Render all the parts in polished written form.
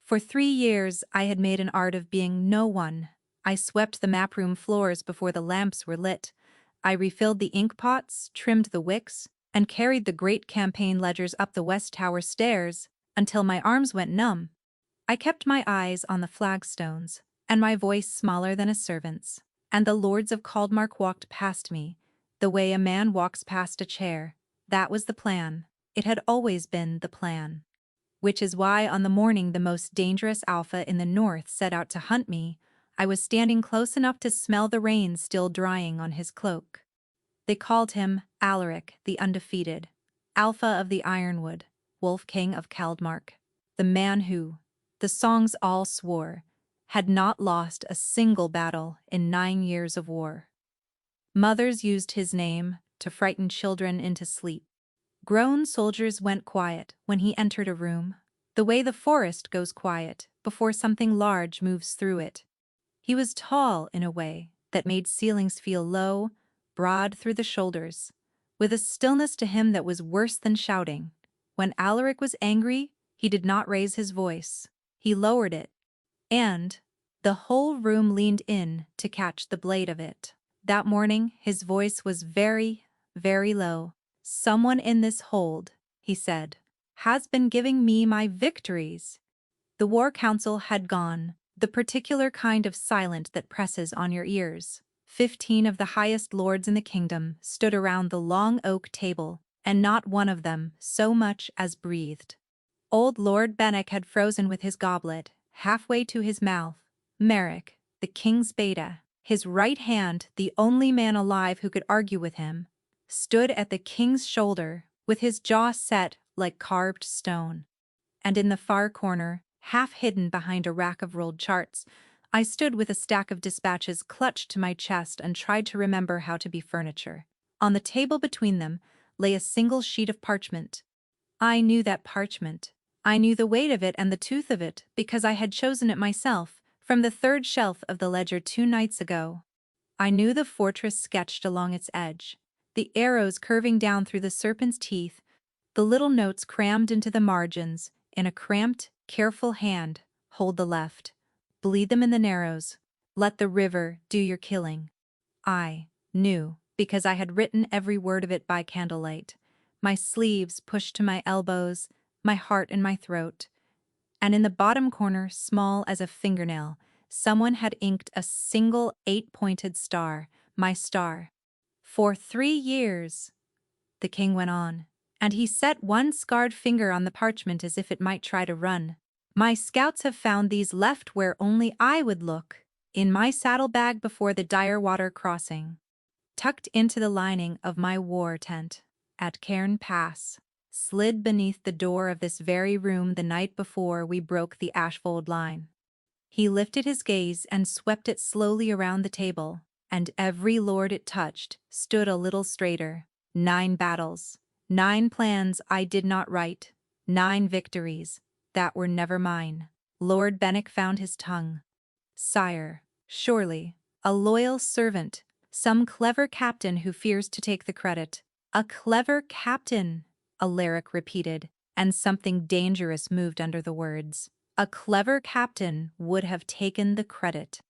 For 3 years I had made an art of being no one. I swept the map room floors before the lamps were lit. I refilled the ink pots, trimmed the wicks, and carried the great campaign ledgers up the West Tower stairs until my arms went numb. I kept my eyes on the flagstones, and my voice smaller than a servant's, and the lords of Caldmark walked past me, the way a man walks past a chair. That was the plan. It had always been the plan. Which is why on the morning the most dangerous alpha in the north set out to hunt me, I was standing close enough to smell the rain still drying on his cloak. They called him Alaric the Undefeated, Alpha of the Ironwood, Wolf King of Caldmark, the man who, the songs all swore, had not lost a single battle in 9 years of war. Mothers used his name to frighten children into sleep. Grown soldiers went quiet when he entered a room, the way the forest goes quiet before something large moves through it. He was tall in a way that made ceilings feel low, broad through the shoulders, with a stillness to him that was worse than shouting. When Alaric was angry, he did not raise his voice. He lowered it, and the whole room leaned in to catch the blade of it. That morning, his voice was very, very low. "Someone in this hold," he said, "has been giving me my victories." The war council had gone, the particular kind of silent that presses on your ears. 15 of the highest lords in the kingdom stood around the long oak table, and not one of them so much as breathed. Old Lord Benwick had frozen with his goblet, halfway to his mouth. Merrick, the king's beta, his right hand, the only man alive who could argue with him, stood at the king's shoulder, with his jaw set like carved stone. And in the far corner, half hidden behind a rack of rolled charts, I stood with a stack of dispatches clutched to my chest and tried to remember how to be furniture. On the table between them lay a single sheet of parchment. I knew that parchment. I knew the weight of it and the tooth of it because I had chosen it myself from the third shelf of the ledger 2 nights ago. I knew the fortress sketched along its edge, the arrows curving down through the serpent's teeth, the little notes crammed into the margins. In a cramped, careful hand, hold the left. Bleed them in the narrows. Let the river do your killing. I knew, because I had written every word of it by candlelight, my sleeves pushed to my elbows, my heart in my throat. And in the bottom corner, small as a fingernail, someone had inked a single 8-pointed star, my star. "For 3 years," the king went on, and he set one scarred finger on the parchment as if it might try to run. "My scouts have found these left where only I would look, in my saddlebag before the Direwater crossing, tucked into the lining of my war tent, at Cairn Pass, slid beneath the door of this very room the night before we broke the Ashfold line." He lifted his gaze and swept it slowly around the table, and every lord it touched stood a little straighter. 9 battles, 9 plans I did not write, 9 victories that were never mine. Lord Benwick found his tongue. "Sire, surely, a loyal servant, some clever captain who fears to take the credit." "A clever captain," Alaric repeated, and something dangerous moved under the words. "A clever captain would have taken the credit.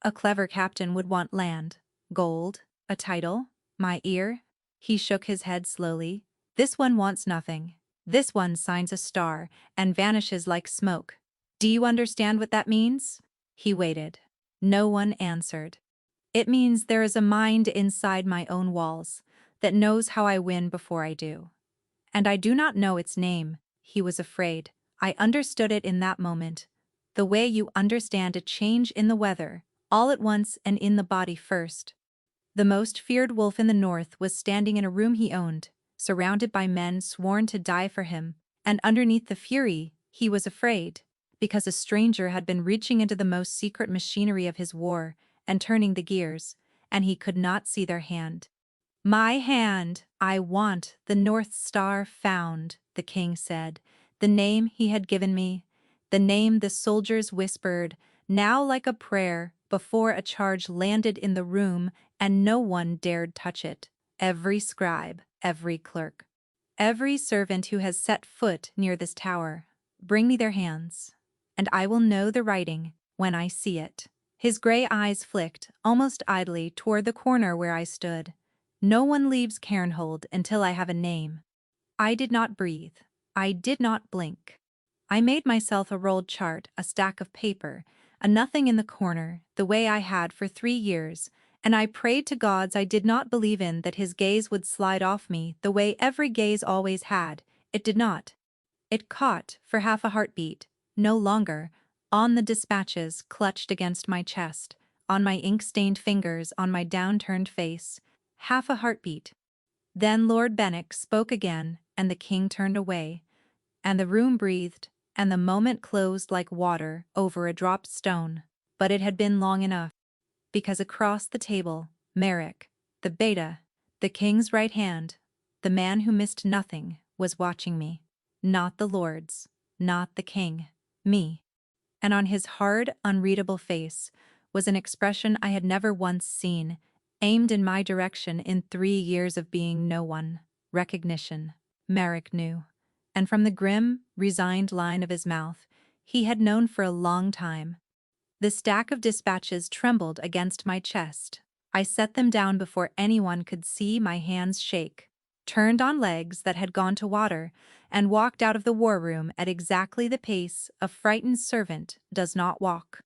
A clever captain would want land, gold, a title, my ear." He shook his head slowly. "This one wants nothing. This one signs a star and vanishes like smoke. Do you understand what that means?" He waited. No one answered. "It means there is a mind inside my own walls that knows how I win before I do. And I do not know its name." He was afraid. I understood it in that moment, the way you understand a change in the weather, all at once and in the body first. The most feared wolf in the north was standing in a room he owned, surrounded by men sworn to die for him, and underneath the fury, he was afraid, because a stranger had been reaching into the most secret machinery of his war and turning the gears, and he could not see their hand. "My hand, I want the North Star found," the king said, the name he had given me, the name the soldiers whispered, now like a prayer, before a charge landed in the room and no one dared touch it. Every scribe, every clerk, every servant who has set foot near this tower, bring me their hands. and I will know the writing when I see it." His gray eyes flicked, almost idly, toward the corner where I stood. "No one leaves Cairnhold until I have a name." I did not breathe. I did not blink. I made myself a rolled chart, a stack of paper, a nothing in the corner, the way I had for 3 years, and I prayed to gods I did not believe in that his gaze would slide off me the way every gaze always had. It did not. It caught, for half a heartbeat, no longer, on the dispatches clutched against my chest, on my ink-stained fingers, on my downturned face. Half a heartbeat. Then Lord Benwick spoke again, and the king turned away, and the room breathed, and the moment closed like water over a dropped stone. But it had been long enough, because across the table, Merrick, the beta, the king's right hand, the man who missed nothing, was watching me. Not the lords, not the king, me. And on his hard, unreadable face was an expression I had never once seen, aimed in my direction in 3 years of being no one. Recognition. Merrick knew. And from the grim, resigned line of his mouth, he had known for a long time. The stack of dispatches trembled against my chest. I set them down before anyone could see my hands shake, turned on legs that had gone to water, and walked out of the war room at exactly the pace a frightened servant does not walk.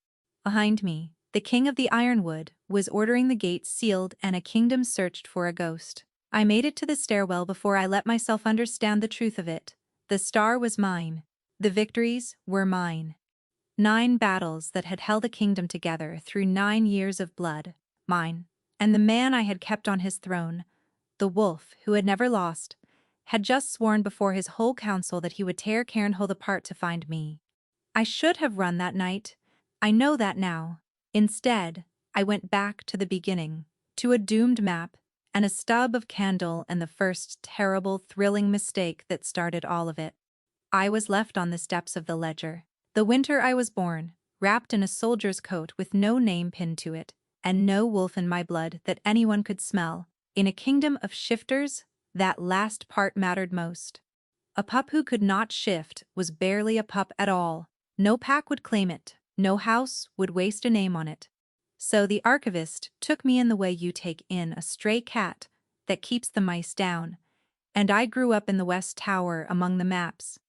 Behind me, the king of the Ironwood was ordering the gates sealed and a kingdom searched for a ghost. I made it to the stairwell before I let myself understand the truth of it. The star was mine. The victories were mine. 9 battles that had held a kingdom together through 9 years of blood, mine. And the man I had kept on his throne, the wolf who had never lost, had just sworn before his whole council that he would tear Cairnhold apart to find me. I should have run that night. I know that now. Instead, I went back to the beginning, to a doomed map, and a stub of candle and the first terrible, thrilling mistake that started all of it. I was left on the steps of the ledger. The winter I was born, wrapped in a soldier's coat with no name pinned to it, and no wolf in my blood that anyone could smell. In a kingdom of shifters, that last part mattered most. A pup who could not shift was barely a pup at all. No pack would claim it, no house would waste a name on it. So the archivist took me in the way you take in a stray cat that keeps the mice down, and I grew up in the West Tower among the maps.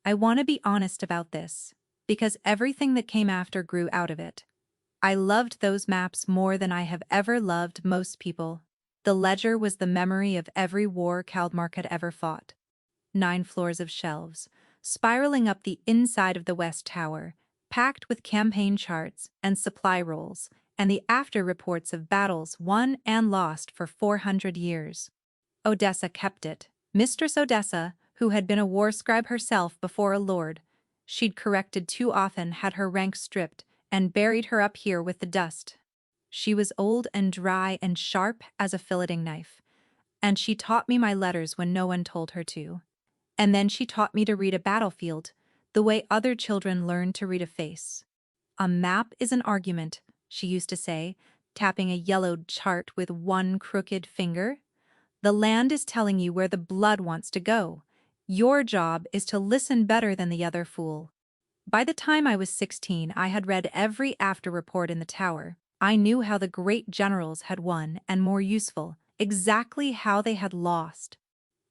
I want to be honest about this, because everything that came after grew out of it. I loved those maps more than I have ever loved most people. The ledger was the memory of every war Caldmark had ever fought. 9 floors of shelves, spiraling up the inside of the West Tower, packed with campaign charts and supply rolls, and the after reports of battles won and lost for 400 years. Odessa kept it. Mistress Odessa, who had been a war scribe herself before a lord. She'd corrected too often, had her rank stripped, and buried her up here with the dust. She was old and dry and sharp as a filleting knife, and she taught me my letters when no one told her to. And then she taught me to read a battlefield, the way other children learn to read a face. "A map is an argument," she used to say, tapping a yellowed chart with one crooked finger. "The land is telling you where the blood wants to go. Your job is to listen better than the other fool." By the time I was 16, I had read every after report in the tower. I knew how the great generals had won, and more useful, exactly how they had lost.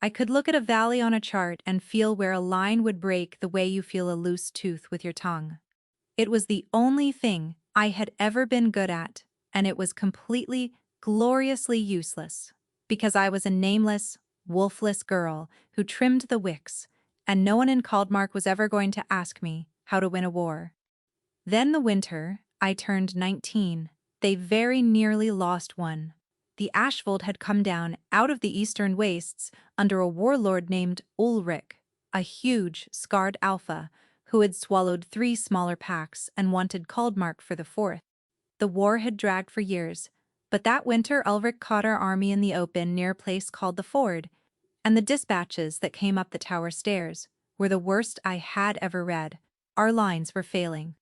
I could look at a valley on a chart and feel where a line would break the way you feel a loose tooth with your tongue. It was the only thing I had ever been good at, and it was completely, gloriously useless, because I was a nameless, wolfless girl who trimmed the wicks, and no one in Caldmark was ever going to ask me how to win a war. Then the winter, I turned 19, they very nearly lost one. The Ashfold had come down out of the eastern wastes under a warlord named Ulrich, a huge, scarred alpha who had swallowed 3 smaller packs and wanted Caldmark for the 4th. The war had dragged for years, but that winter Ulrich caught our army in the open near a place called the Ford, and the dispatches that came up the tower stairs were the worst I had ever read. Our lines were failing.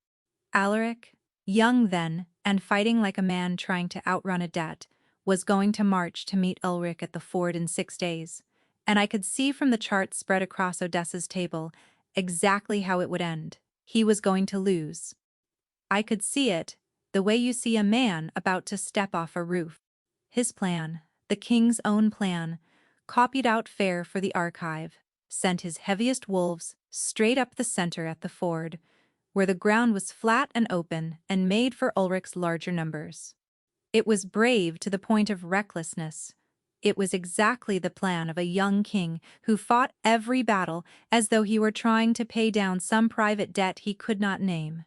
Alaric, young then and fighting like a man trying to outrun a debt, was going to march to meet Ulrich at the ford in 6 days, and I could see from the charts spread across Odessa's table exactly how it would end. He was going to lose. I could see it, the way you see a man about to step off a roof. His plan, the king's own plan, copied out fair for the archive, sent his heaviest wolves straight up the center at the ford, where the ground was flat and open and made for Ulrich's larger numbers. It was brave to the point of recklessness. It was exactly the plan of a young king who fought every battle as though he were trying to pay down some private debt he could not name.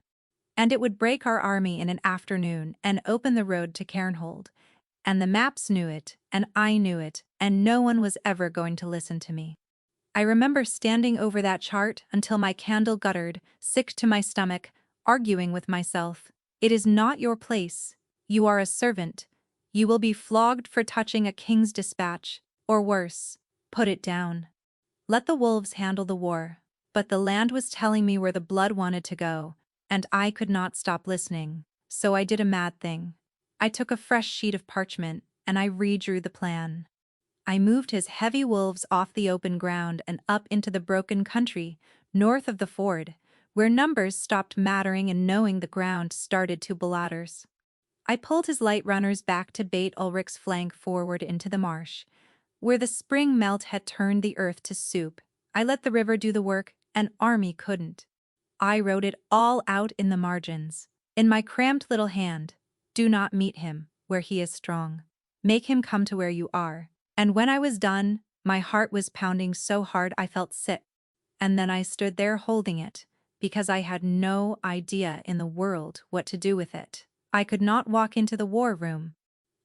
And it would break our army in an afternoon and open the road to Cairnhold. And the maps knew it, and I knew it, and no one was ever going to listen to me. I remember standing over that chart until my candle guttered, sick to my stomach, arguing with myself. It is not your place. You are a servant. You will be flogged for touching a king's dispatch, or worse, put it down. Let the wolves handle the war. But the land was telling me where the blood wanted to go, and I could not stop listening. So I did a mad thing. I took a fresh sheet of parchment, and I redrew the plan. I moved his heavy wolves off the open ground and up into the broken country, north of the ford, where numbers stopped mattering and knowing the ground started to bladders. I pulled his light runners back to bait Ulrich's flank forward into the marsh, where the spring melt had turned the earth to soup. I let the river do the work, an army couldn't. I wrote it all out in the margins, in my cramped little hand. Do not meet him where he is strong. Make him come to where you are. And when I was done, my heart was pounding so hard I felt sick. And then I stood there holding it, because I had no idea in the world what to do with it. I could not walk into the war room.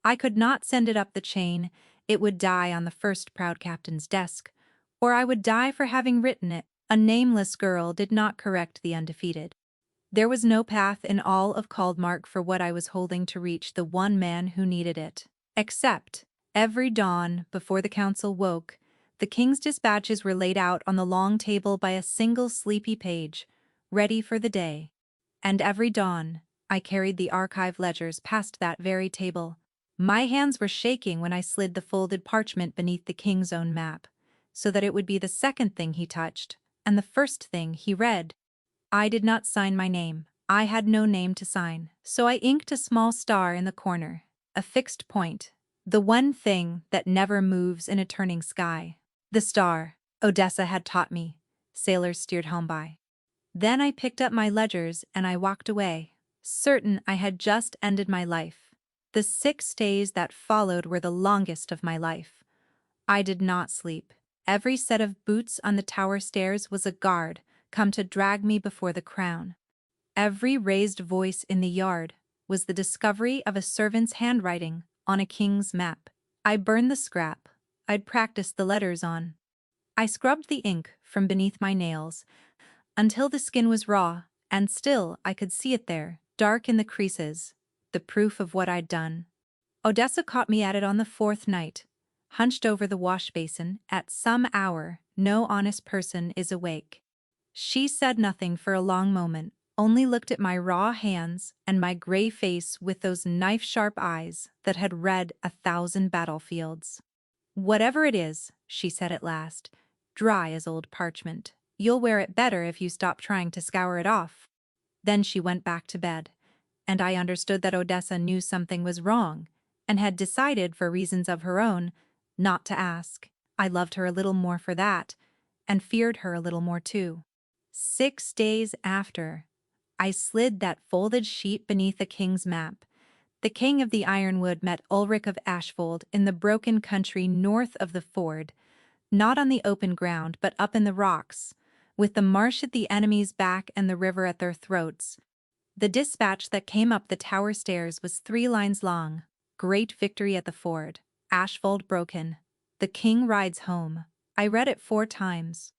I could not send it up the chain. It would die on the first proud captain's desk, or I would die for having written it. A nameless girl did not correct the undefeated. There was no path in all of Caldmark for what I was holding to reach the one man who needed it. Except, every dawn, before the council woke, the king's dispatches were laid out on the long table by a single sleepy page, ready for the day. And every dawn, I carried the archive ledgers past that very table. My hands were shaking when I slid the folded parchment beneath the king's own map, so that it would be the second thing he touched, and the first thing he read. I did not sign my name. I had no name to sign, so I inked a small star in the corner, a fixed point, the one thing that never moves in a turning sky. The star, Odessa had taught me, sailors steered home by. Then I picked up my ledgers and I walked away, certain I had just ended my life. The 6 days that followed were the longest of my life. I did not sleep. Every set of boots on the tower stairs was a guard, come to drag me before the crown. Every raised voice in the yard was the discovery of a servant's handwriting on a king's map. I burned the scrap I'd practiced the letters on. I scrubbed the ink from beneath my nails until the skin was raw, and still I could see it there, dark in the creases, the proof of what I'd done. Odessa caught me at it on the 4th night, hunched over the wash basin at some hour no honest person is awake. She said nothing for a long moment, only looked at my raw hands and my gray face with those knife-sharp eyes that had read 1,000 battlefields. "Whatever it is," she said at last, "dry as old parchment. You'll wear it better if you stop trying to scour it off." Then she went back to bed, and I understood that Odessa knew something was wrong and had decided, for reasons of her own, not to ask. I loved her a little more for that, and feared her a little more too. 6 days after, I slid that folded sheet beneath the king's map. The king of the Ironwood met Ulrich of Ashfold in the broken country north of the ford, not on the open ground but up in the rocks, with the marsh at the enemy's back and the river at their throats. The dispatch that came up the tower stairs was 3 lines long. Great victory at the ford. Ashfold broken. The king rides home. I read it 4 times.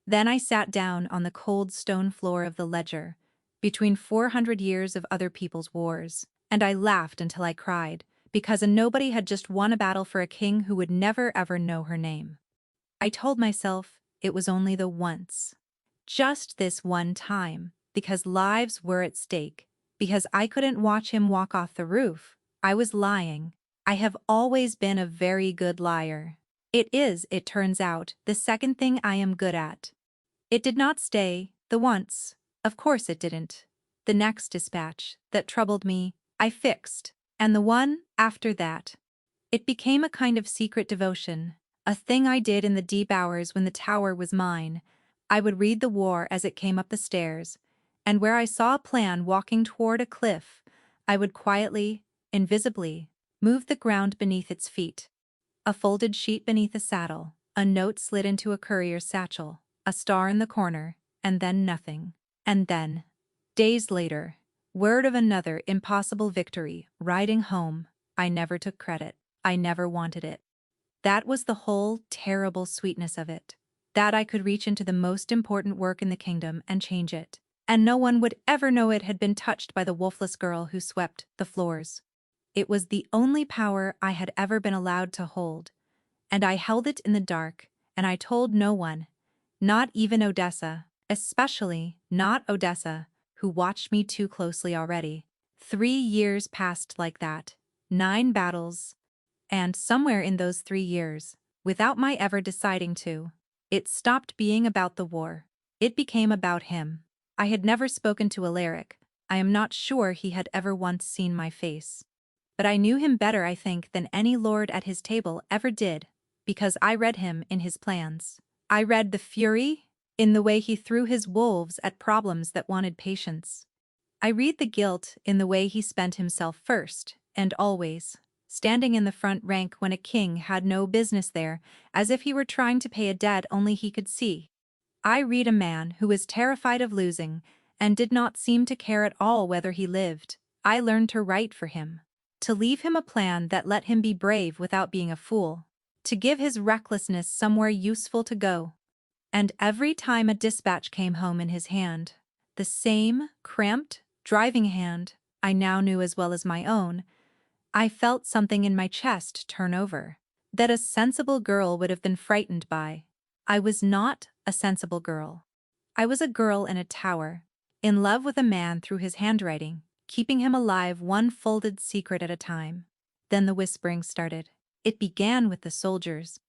Then I sat down on the cold stone floor of the ledger, between 400 years of other people's wars, and I laughed until I cried, because a nobody had just won a battle for a king who would never ever know her name. I told myself it was only the once. Just this one time, because lives were at stake, because I couldn't watch him walk off the roof. I was lying. I have always been a very good liar. It is, it turns out, the second thing I am good at. It did not stay, the once, Of course it didn't. The next dispatch that troubled me, I fixed, and the one after that. It became a kind of secret devotion, a thing I did in the deep hours when the tower was mine. I would read the war as it came up the stairs, and where I saw a plan walking toward a cliff, I would quietly, invisibly, move the ground beneath its feet. A folded sheet beneath a saddle, a note slid into a courier's satchel, a star in the corner, and then nothing. And then, days later, word of another impossible victory, riding home. I never took credit. I never wanted it. That was the whole terrible sweetness of it. That I could reach into the most important work in the kingdom and change it. And no one would ever know it had been touched by the wolfless girl who swept the floors. It was the only power I had ever been allowed to hold. And I held it in the dark, and I told no one. Not even Odessa, especially not Odessa, who watched me too closely already. 3 years passed like that. 9 battles. And somewhere in those 3 years, without my ever deciding to, it stopped being about the war. It became about him. I had never spoken to Alaric. I am not sure he had ever once seen my face. But I knew him better, I think, than any lord at his table ever did, because I read him in his plans. I read the fury in the way he threw his wolves at problems that wanted patience. I read the guilt in the way he spent himself first, and always, standing in the front rank when a king had no business there, as if he were trying to pay a debt only he could see. I read a man who was terrified of losing and did not seem to care at all whether he lived. I learned to write for him, to leave him a plan that let him be brave without being a fool, to give his recklessness somewhere useful to go. And every time a dispatch came home in his hand, the same cramped, driving hand I now knew as well as my own, I felt something in my chest turn over, that a sensible girl would have been frightened by. I was not a sensible girl. I was a girl in a tower, in love with a man through his handwriting, keeping him alive one folded secret at a time. Then the whispering started. It began with the soldiers.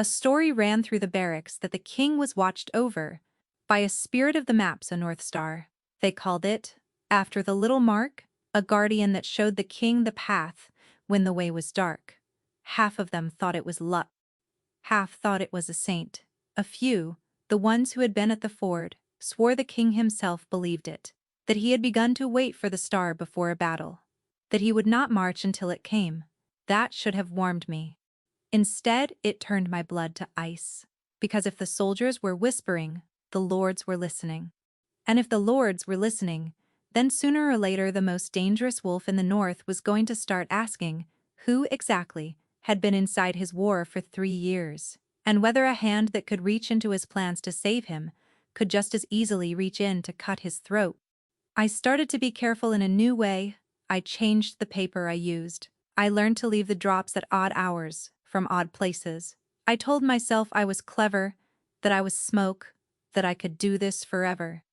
A story ran through the barracks that the king was watched over by a spirit of the maps, a North Star. They called it, after the little mark, a guardian that showed the king the path when the way was dark. Half of them thought it was luck. Half thought it was a saint. A few, the ones who had been at the ford, swore the king himself believed it, that he had begun to wait for the star before a battle, that he would not march until it came. That should have warmed me. Instead, it turned my blood to ice, because if the soldiers were whispering, the lords were listening. And if the lords were listening, then sooner or later the most dangerous wolf in the north was going to start asking who exactly had been inside his war for 3 years, and whether a hand that could reach into his plans to save him could just as easily reach in to cut his throat. I started to be careful in a new way. I changed the paper I used. I learned to leave the drops at odd hours, from odd places. I told myself I was clever, that I was smoke, that I could do this forever.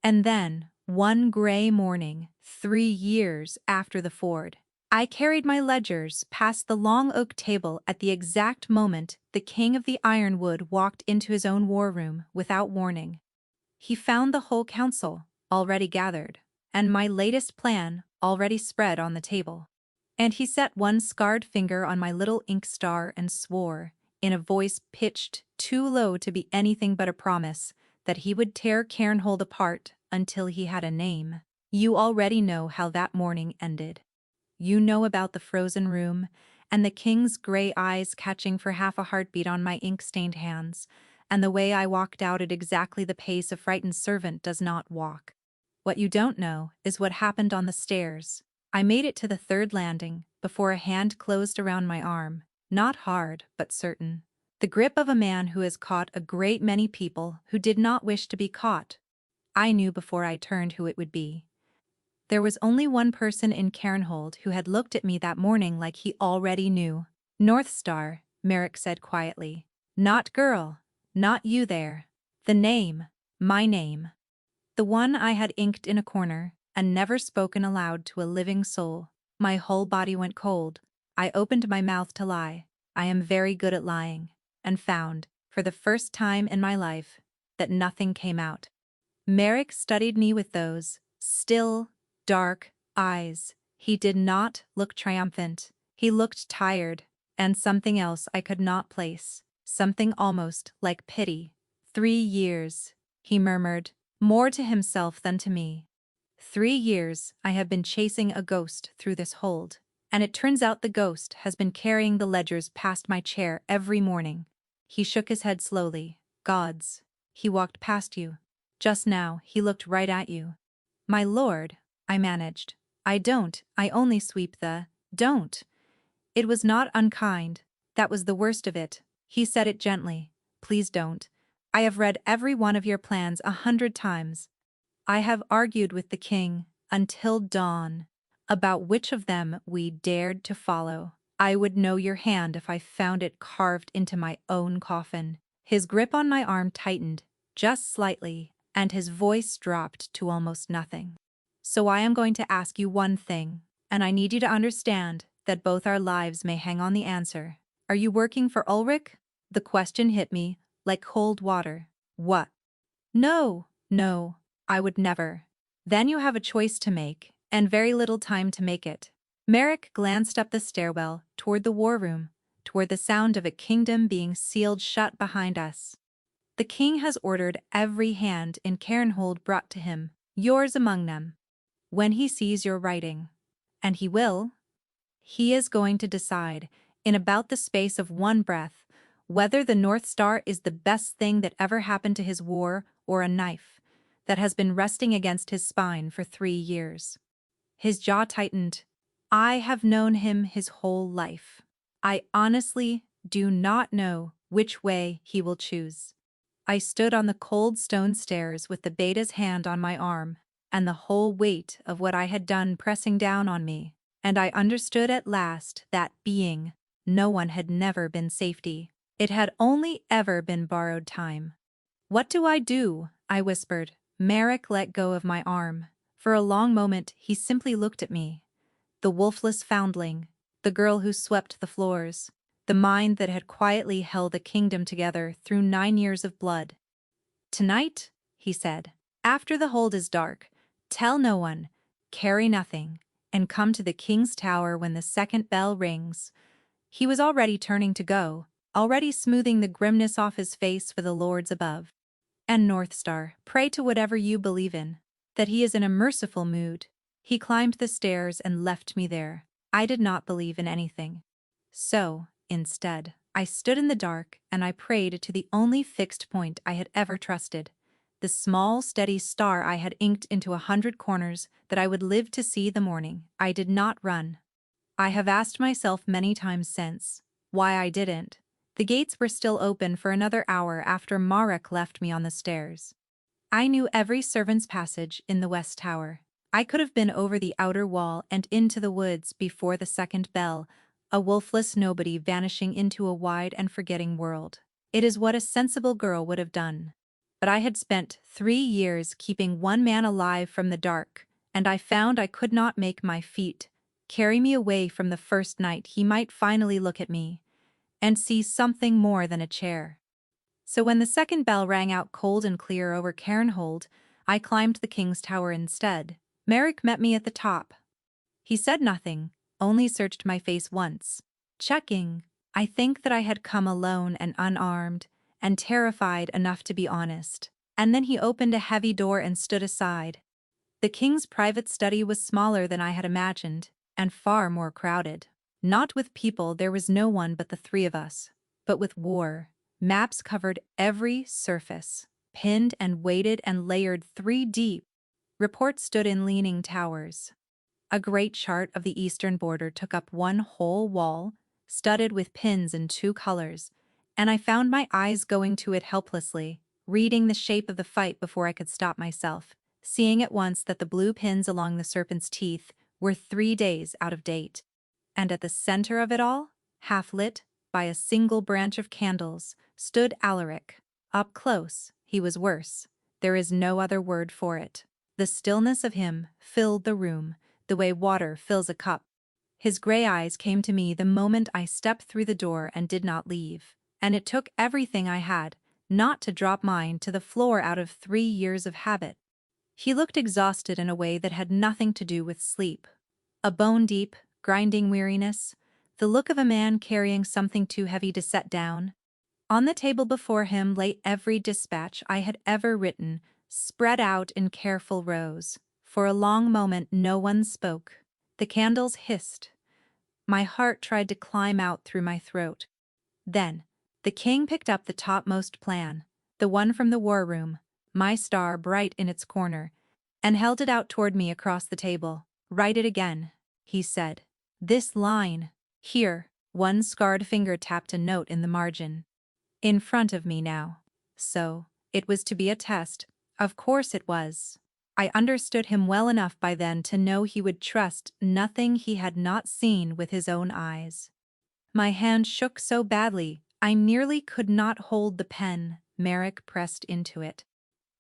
And then, one gray morning, 3 years after the ford, I carried my ledgers past the long oak table at the exact moment the king of the ironwood walked into his own war room without warning. He found the whole council already gathered, and my latest plan already spread on the table. And he set one scarred finger on my little ink star and swore, in a voice pitched too low to be anything but a promise, that he would tear Cairnhold apart until he had a name. You already know how that morning ended. You know about the frozen room, and the king's gray eyes catching for half a heartbeat on my ink-stained hands, and the way I walked out at exactly the pace a frightened servant does not walk. What you don't know is what happened on the stairs. I made it to the 3rd landing before a hand closed around my arm, not hard, but certain. The grip of a man who has caught a great many people who did not wish to be caught. I knew before I turned who it would be. There was only one person in Cairnhold who had looked at me that morning like he already knew. North Star, Merrick said quietly. Not girl, not you there. The name, my name. The one I had inked in a corner and never spoken aloud to a living soul. My whole body went cold. I opened my mouth to lie. I am very good at lying, and found, for the first time in my life, that nothing came out. Merrick studied me with those still, dark eyes. He did not look triumphant. He looked tired, and something else I could not place, something almost like pity. 3 years, he murmured, more to himself than to me. 3 years I have been chasing a ghost through this hold, and it turns out the ghost has been carrying the ledgers past my chair every morning. He shook his head slowly. Gods. He walked past you. Just now, he looked right at you. My lord, I managed. I only sweep the, don't. It was not unkind, that was the worst of it. He said it gently. Please don't. I have read every one of your plans 100 times. I have argued with the king, until dawn, about which of them we dared to follow. I would know your hand if I found it carved into my own coffin. His grip on my arm tightened, just slightly, and his voice dropped to almost nothing. So I am going to ask you one thing, and I need you to understand that both our lives may hang on the answer. Are you working for Ulrich? The question hit me like cold water. What? No, no, I would never. Then you have a choice to make, and very little time to make it. Merrick glanced up the stairwell, toward the war room, toward the sound of a kingdom being sealed shut behind us. The king has ordered every hand in Cairnhold brought to him, yours among them. When he sees your writing, and he will, he is going to decide, in about the space of one breath, whether the North Star is the best thing that ever happened to his war or a knife that has been resting against his spine for 3 years. His jaw tightened. I have known him his whole life. I honestly do not know which way he will choose. I stood on the cold stone stairs with the beta's hand on my arm, and the whole weight of what I had done pressing down on me, and I understood at last that being no one had never been safety. It had only ever been borrowed time. What do? I whispered. Merrick let go of my arm. For a long moment he simply looked at me. The wolfless foundling, the girl who swept the floors, the mind that had quietly held a kingdom together through 9 years of blood. Tonight, he said, after the hold is dark, tell no one, carry nothing, and come to the king's tower when the second bell rings. He was already turning to go, already smoothing the grimness off his face for the lords above. And North Star, pray to whatever you believe in, that he is in a merciful mood. He climbed the stairs and left me there. I did not believe in anything. So, instead, I stood in the dark and I prayed to the only fixed point I had ever trusted, the small, steady star I had inked into 100 corners that I would live to see the morning. I did not run. I have asked myself many times since why I didn't. The gates were still open for another hour after Marek left me on the stairs. I knew every servant's passage in the West Tower. I could have been over the outer wall and into the woods before the second bell, a wolfless nobody vanishing into a wide and forgetting world. It is what a sensible girl would have done. But I had spent 3 years keeping one man alive from the dark, and I found I could not make my feet carry me away from the first night he might finally look at me and see something more than a chair. So when the second bell rang out cold and clear over Cairnhold, I climbed the king's tower instead. Merrick met me at the top. He said nothing, only searched my face once, checking. I think that I had come alone and unarmed, and terrified enough to be honest. And then he opened a heavy door and stood aside. The king's private study was smaller than I had imagined, and far more crowded. Not with people, there was no one but the 3 of us, but with war. Maps covered every surface, pinned and weighted and layered 3 deep. Reports stood in leaning towers. A great chart of the eastern border took up one whole wall, studded with pins in 2 colors, and I found my eyes going to it helplessly, reading the shape of the fight before I could stop myself, seeing at once that the blue pins along the serpent's teeth were 3 days out of date. And at the center of it all, half lit by a single branch of candles, stood Alaric. Up close, he was worse. There is no other word for it. The stillness of him filled the room, the way water fills a cup. His gray eyes came to me the moment I stepped through the door and did not leave. And it took everything I had, not to drop mine to the floor out of 3 years of habit. He looked exhausted in a way that had nothing to do with sleep. A bone-deep, grinding weariness, the look of a man carrying something too heavy to set down. On the table before him lay every dispatch I had ever written, spread out in careful rows. For a long moment no one spoke. The candles hissed. My heart tried to climb out through my throat. Then, the king picked up the topmost plan, the one from the war room, my star bright in its corner, and held it out toward me across the table. "Write it again," he said. "This line." Here, one scarred finger tapped a note in the margin. In front of me now. So, it was to be a test. Of course it was. I understood him well enough by then to know he would trust nothing he had not seen with his own eyes. My hand shook so badly, I nearly could not hold the pen. Merrick pressed into it.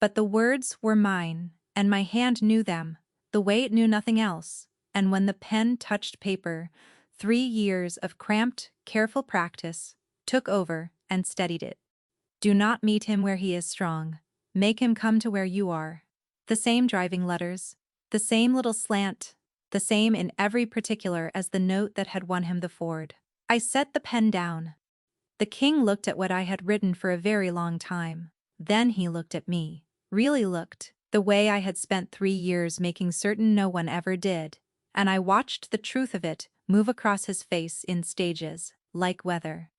But the words were mine, and my hand knew them, the way it knew nothing else. And when the pen touched paper, 3 years of cramped, careful practice took over and steadied it. "Do not meet him where he is strong. Make him come to where you are." The same driving letters, the same little slant, the same in every particular as the note that had won him the Ford. I set the pen down. The king looked at what I had written for a very long time. Then he looked at me. Really looked, the way I had spent 3 years making certain no one ever did. And I watched the truth of it move across his face in stages, like weather.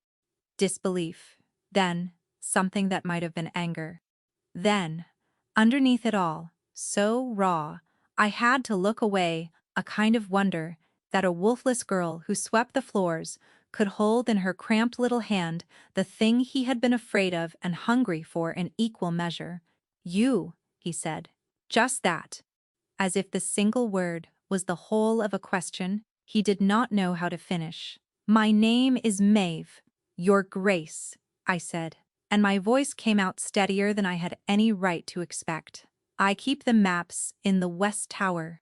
Disbelief. Then, something that might have been anger. Then, underneath it all, so raw, I had to look away, a kind of wonder that a wolfless girl who swept the floors could hold in her cramped little hand the thing he had been afraid of and hungry for in equal measure. "You," he said. Just that. As if the single word was the whole of a question he did not know how to finish. "My name is Maeve, Your Grace," I said, and my voice came out steadier than I had any right to expect. "I keep the maps in the West Tower.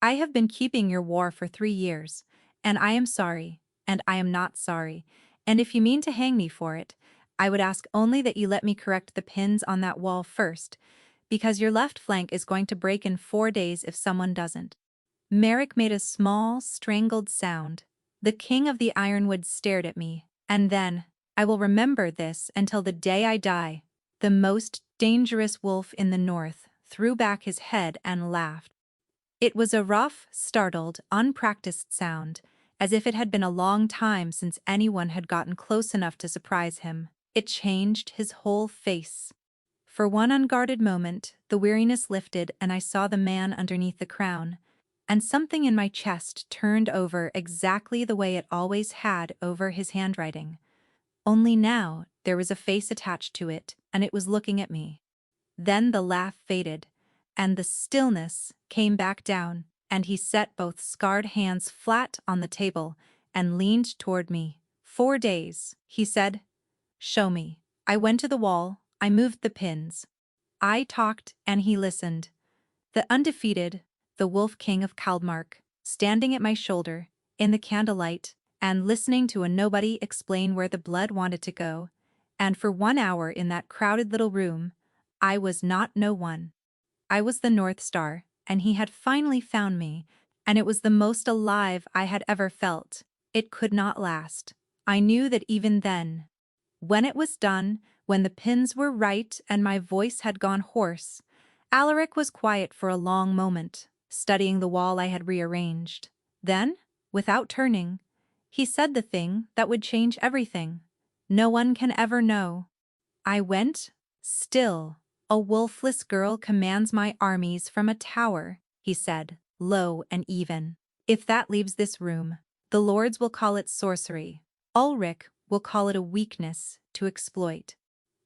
I have been keeping your war for 3 years, and I am sorry, and I am not sorry, and if you mean to hang me for it, I would ask only that you let me correct the pins on that wall first, because your left flank is going to break in 4 days if someone doesn't." Merrick made a small, strangled sound. The king of the ironwood stared at me, and then, I will remember this until the day I die, the most dangerous wolf in the north threw back his head and laughed. It was a rough, startled, unpracticed sound, as if it had been a long time since anyone had gotten close enough to surprise him. It changed his whole face. For one unguarded moment, the weariness lifted and I saw the man underneath the crown, and something in my chest turned over exactly the way it always had over his handwriting. Only now, there was a face attached to it, and it was looking at me. Then the laugh faded, and the stillness came back down, and he set both scarred hands flat on the table and leaned toward me. "4 days," he said. "Show me." I went to the wall, I moved the pins. I talked and he listened. The undefeated, the Wolf King of Kaldmark, standing at my shoulder, in the candlelight, and listening to a nobody explain where the blood wanted to go, and for 1 hour in that crowded little room, I was not no one. I was the North Star, and he had finally found me, and it was the most alive I had ever felt. It could not last. I knew that even then. When it was done, when the pins were right and my voice had gone hoarse, Alaric was quiet for a long moment, studying the wall I had rearranged. Then, without turning, he said the thing that would change everything. "No one can ever know." I went, still. "A wolfless girl commands my armies from a tower," he said, low and even. "If that leaves this room, the lords will call it sorcery. Ulrich will call it a weakness to exploit.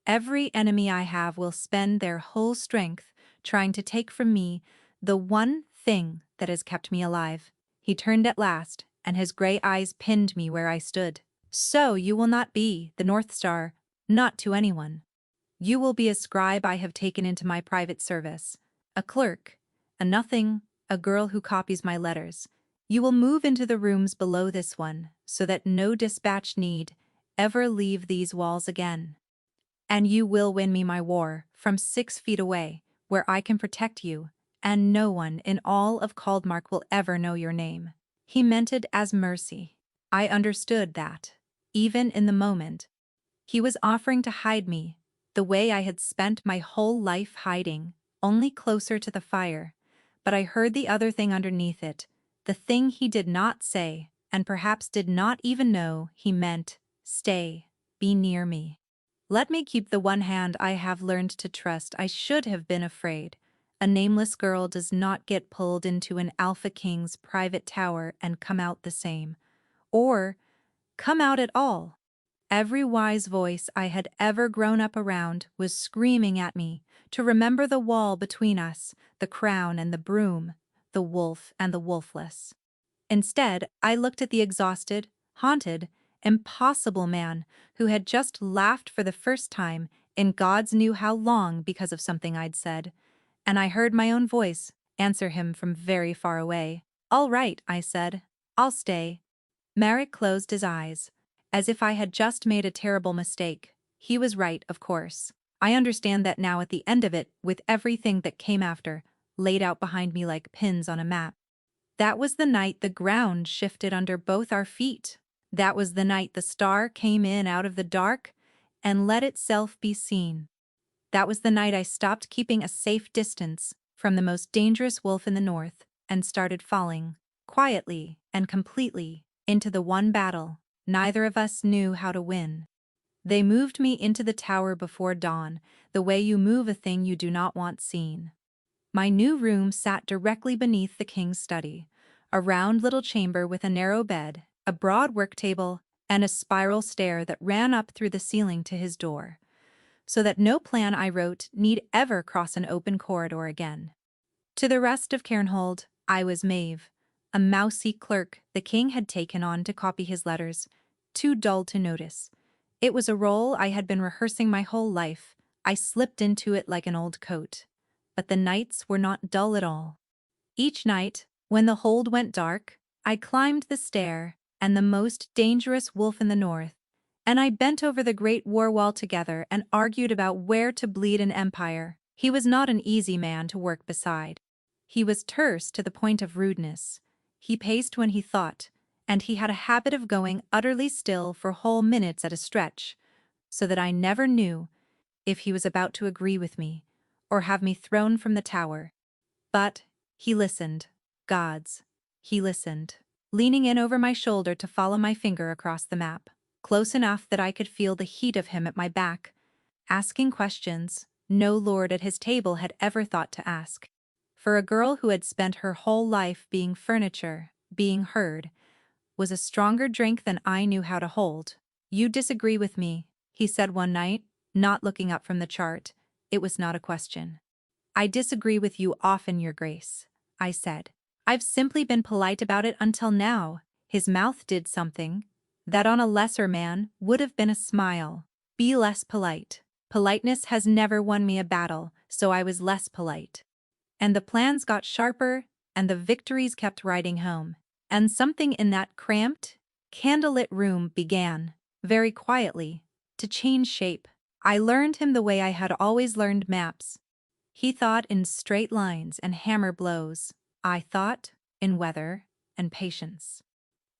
Every enemy I have will spend their whole strength trying to take from me the one thing that has kept me alive." He turned at last, and his gray eyes pinned me where I stood. "So you will not be the North Star, not to anyone. You will be a scribe I have taken into my private service, a clerk, a nothing, a girl who copies my letters. You will move into the rooms below this one, so that no dispatch need ever leave these walls again." And you will win me my war from 6 feet away, where I can protect you, and no one in all of Caldmark will ever know your name. He meant it as mercy. I understood that, even in the moment, he was offering to hide me, the way I had spent my whole life hiding, only closer to the fire. But I heard the other thing underneath it, the thing he did not say, and perhaps did not even know he meant, stay, be near me. Let me keep the one hand I have learned to trust. I should have been afraid. A nameless girl does not get pulled into an alpha king's private tower and come out the same. Or come out at all. Every wise voice I had ever grown up around was screaming at me to remember the wall between us, the crown and the broom, the wolf and the wolfless. Instead, I looked at the exhausted, haunted, impossible man who had just laughed for the first time in God's knew how long because of something I'd said, and I heard my own voice answer him from very far away. "All right," I said. "I'll stay." Merrick closed his eyes, as if I had just made a terrible mistake. He was right, of course. I understand that now at the end of it, with everything that came after, laid out behind me like pins on a map. That was the night the ground shifted under both our feet. That was the night the star came in out of the dark and let itself be seen. That was the night I stopped keeping a safe distance from the most dangerous wolf in the north and started falling, quietly and completely, into the one battle neither of us knew how to win. They moved me into the tower before dawn, the way you move a thing you do not want seen. My new room sat directly beneath the king's study, a round little chamber with a narrow bed, a broad work table, and a spiral stair that ran up through the ceiling to his door, so that no plan I wrote need ever cross an open corridor again. To the rest of Cairnhold, I was Maeve, a mousy clerk the king had taken on to copy his letters, too dull to notice. It was a role I had been rehearsing my whole life. I slipped into it like an old coat. But the nights were not dull at all. Each night, when the hold went dark, I climbed the stair, and the most dangerous wolf in the north, and I bent over the great war wall together and argued about where to bleed an empire. He was not an easy man to work beside. He was terse to the point of rudeness. He paced when he thought, and he had a habit of going utterly still for whole minutes at a stretch, so that I never knew if he was about to agree with me or have me thrown from the tower. But he listened. Gods, he listened, leaning in over my shoulder to follow my finger across the map, close enough that I could feel the heat of him at my back, asking questions no lord at his table had ever thought to ask. For a girl who had spent her whole life being furniture, being heard, was a stronger drink than I knew how to hold. "You disagree with me," he said one night, not looking up from the chart. It was not a question. "I disagree with you often, Your Grace," I said. "I've simply been polite about it until now." His mouth did something that on a lesser man would have been a smile. "Be less polite." Politeness has never won me a battle, so I was less polite. And the plans got sharper, and the victories kept riding home. And something in that cramped, candlelit room began, very quietly, to change shape. I learned him the way I had always learned maps. He thought in straight lines and hammer blows. I thought in weather and patience.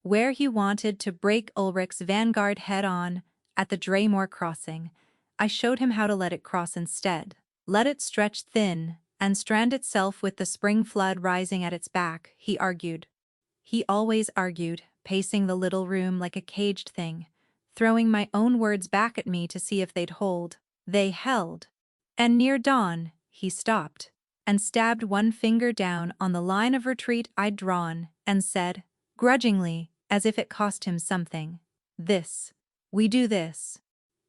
Where he wanted to break Ulrich's vanguard head-on, at the Draymore crossing, I showed him how to let it cross instead. Let it stretch thin and strand itself with the spring flood rising at its back, he argued. He always argued, pacing the little room like a caged thing, throwing my own words back at me to see if they'd hold. They held. And near dawn, he stopped and stabbed one finger down on the line of retreat I'd drawn and said, grudgingly, as if it cost him something, "This. We do this."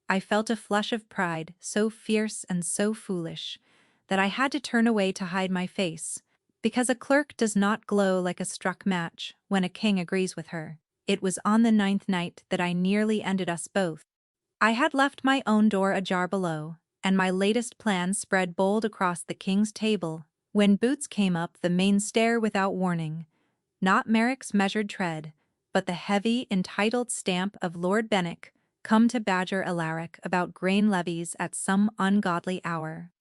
I felt a flush of pride, so fierce and so foolish, that I had to turn away to hide my face, because a clerk does not glow like a struck match when a king agrees with her. It was on the 9th night that I nearly ended us both. I had left my own door ajar below, and my latest plan spread bold across the king's table, when Boots came up the main stair without warning. Not Merrick's measured tread, but the heavy, entitled stamp of Lord Benwick, come to badger Alaric about grain levies at some ungodly hour.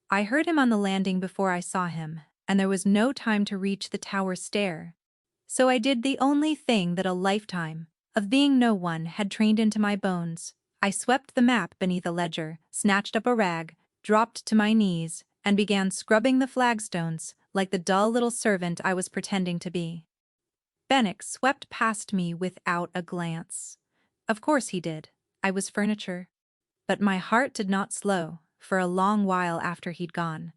I heard him on the landing before I saw him, and there was no time to reach the tower stair. So I did the only thing that a lifetime of being no one had trained into my bones. I swept the map beneath a ledger, snatched up a rag, dropped to my knees, and began scrubbing the flagstones like the dull little servant I was pretending to be. Bennick swept past me without a glance. Of course he did. I was furniture. But my heart did not slow for a long while after he'd gone,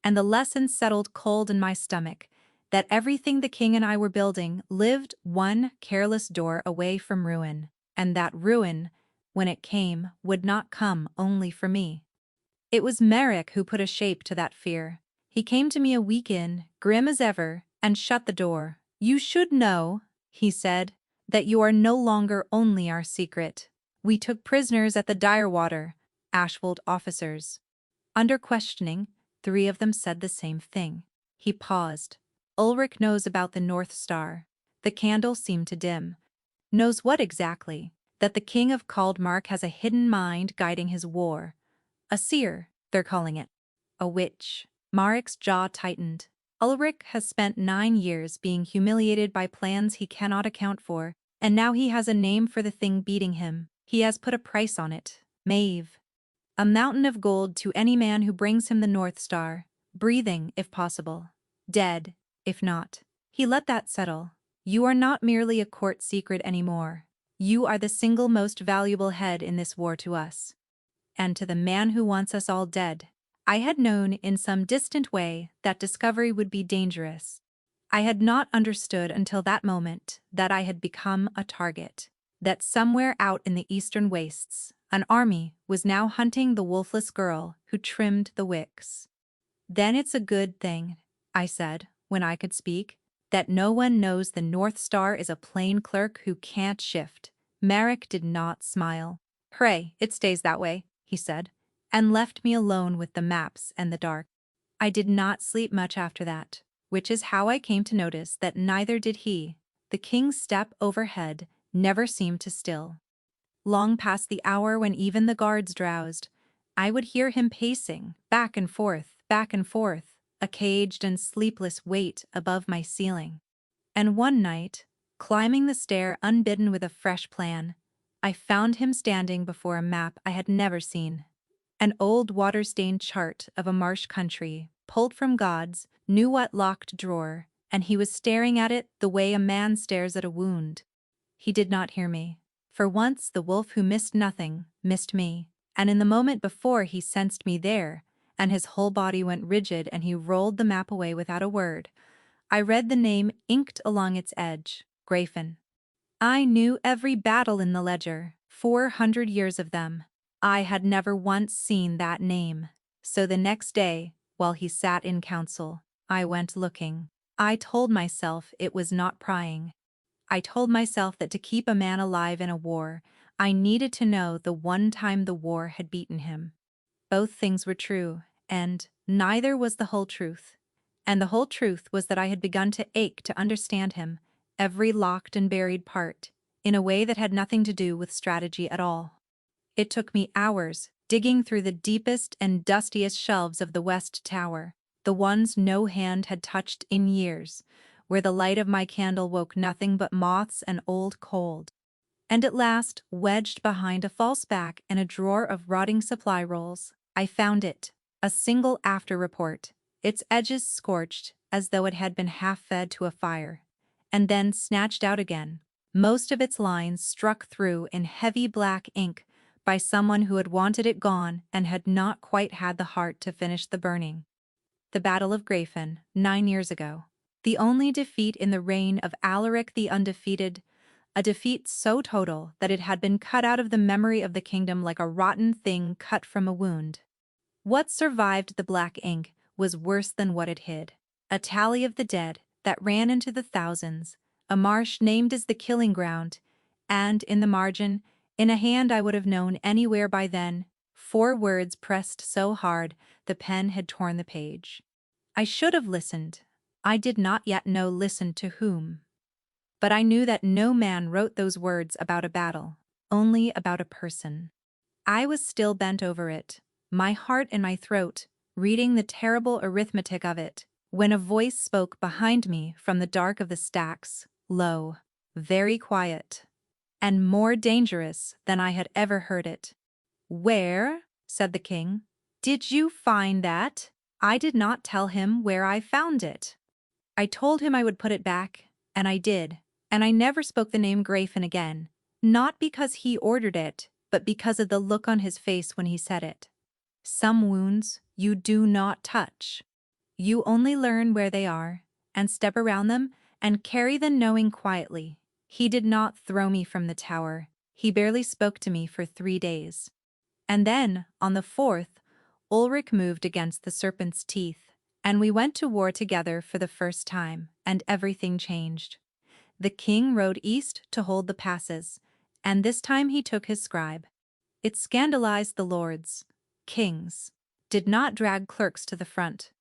and the lesson settled cold in my stomach that everything the king and I were building lived one careless door away from ruin, and that ruin, when it came, would not come only for me. It was Merrick who put a shape to that fear. He came to me a week in, grim as ever, and shut the door. "You should know," he said, "that you are no longer only our secret. We took prisoners at the Direwater, Ashwold officers." Under questioning, 3 of them said the same thing. He paused. "Ulrich knows about the North Star." The candle seemed to dim. "Knows what exactly?" "That the King of Kaldmark has a hidden mind guiding his war. A seer, they're calling it. A witch." Marik's jaw tightened. "Ulrich has spent 9 years being humiliated by plans he cannot account for, and now he has a name for the thing beating him. He has put a price on it. Maeve. A mountain of gold to any man who brings him the North Star. Breathing, if possible. Dead, if not. He let that settle. You are not merely a court secret anymore. You are the single most valuable head in this war to us. And to the man who wants us all dead." I had known in some distant way that discovery would be dangerous. I had not understood until that moment that I had become a target, that somewhere out in the eastern wastes, an army was now hunting the wolfless girl who trimmed the wicks. "Then it's a good thing," I said, when I could speak, "that no one knows the North Star is a plain clerk who can't shift." Merrick did not smile. "Pray, it stays that way," he said, and left me alone with the maps and the dark. I did not sleep much after that, which is how I came to notice that neither did he. The king's step overhead never seemed to still. Long past the hour when even the guards drowsed, I would hear him pacing, back and forth, a caged and sleepless weight above my ceiling. And one night, climbing the stair unbidden with a fresh plan, I found him standing before a map I had never seen. An old water-stained chart of a marsh country, pulled from God's knew-what locked drawer, and he was staring at it the way a man stares at a wound. He did not hear me. For once the wolf who missed nothing, missed me, and in the moment before he sensed me there, and his whole body went rigid and he rolled the map away without a word. I read the name inked along its edge, Grafin. I knew every battle in the ledger, 400 years of them. I had never once seen that name. So the next day, while he sat in council, I went looking. I told myself it was not prying. I told myself that to keep a man alive in a war, I needed to know the one time the war had beaten him. Both things were true, and neither was the whole truth. And the whole truth was that I had begun to ache to understand him, every locked and buried part, in a way that had nothing to do with strategy at all. It took me hours, digging through the deepest and dustiest shelves of the West Tower, the ones no hand had touched in years, where the light of my candle woke nothing but moths and old cold. And at last, wedged behind a false back in a drawer of rotting supply rolls, I found it, a single after report, its edges scorched as though it had been half-fed to a fire, and then snatched out again, most of its lines struck through in heavy black ink by someone who had wanted it gone and had not quite had the heart to finish the burning. The Battle of Grafin, 9 years ago. The only defeat in the reign of Alaric the Undefeated, a defeat so total that it had been cut out of the memory of the kingdom like a rotten thing cut from a wound. What survived the black ink was worse than what it hid. A tally of the dead that ran into the thousands, a marsh named as the killing ground, and, in the margin, in a hand I would have known anywhere by then, 4 words pressed so hard the pen had torn the page. I should have listened. I did not yet know listen to whom. But I knew that no man wrote those words about a battle. only about a person. I was still bent over it, my heart in my throat, reading the terrible arithmetic of it, when a voice spoke behind me from the dark of the stacks, low, very quiet, and more dangerous than I had ever heard it. "Where," said the king, "did you find that?" I did not tell him where I found it. I told him I would put it back, and I did, and I never spoke the name Grayfin again, not because he ordered it, but because of the look on his face when he said it. Some wounds you do not touch. You only learn where they are, and step around them, and carry the knowing quietly. He did not throw me from the tower. He barely spoke to me for 3 days. And then, on the 4th, Ulrich moved against the serpent's teeth, and we went to war together for the first time, and everything changed. The king rode east to hold the passes, and this time he took his scribe. It scandalized the lords. Kings did not drag clerks to the front.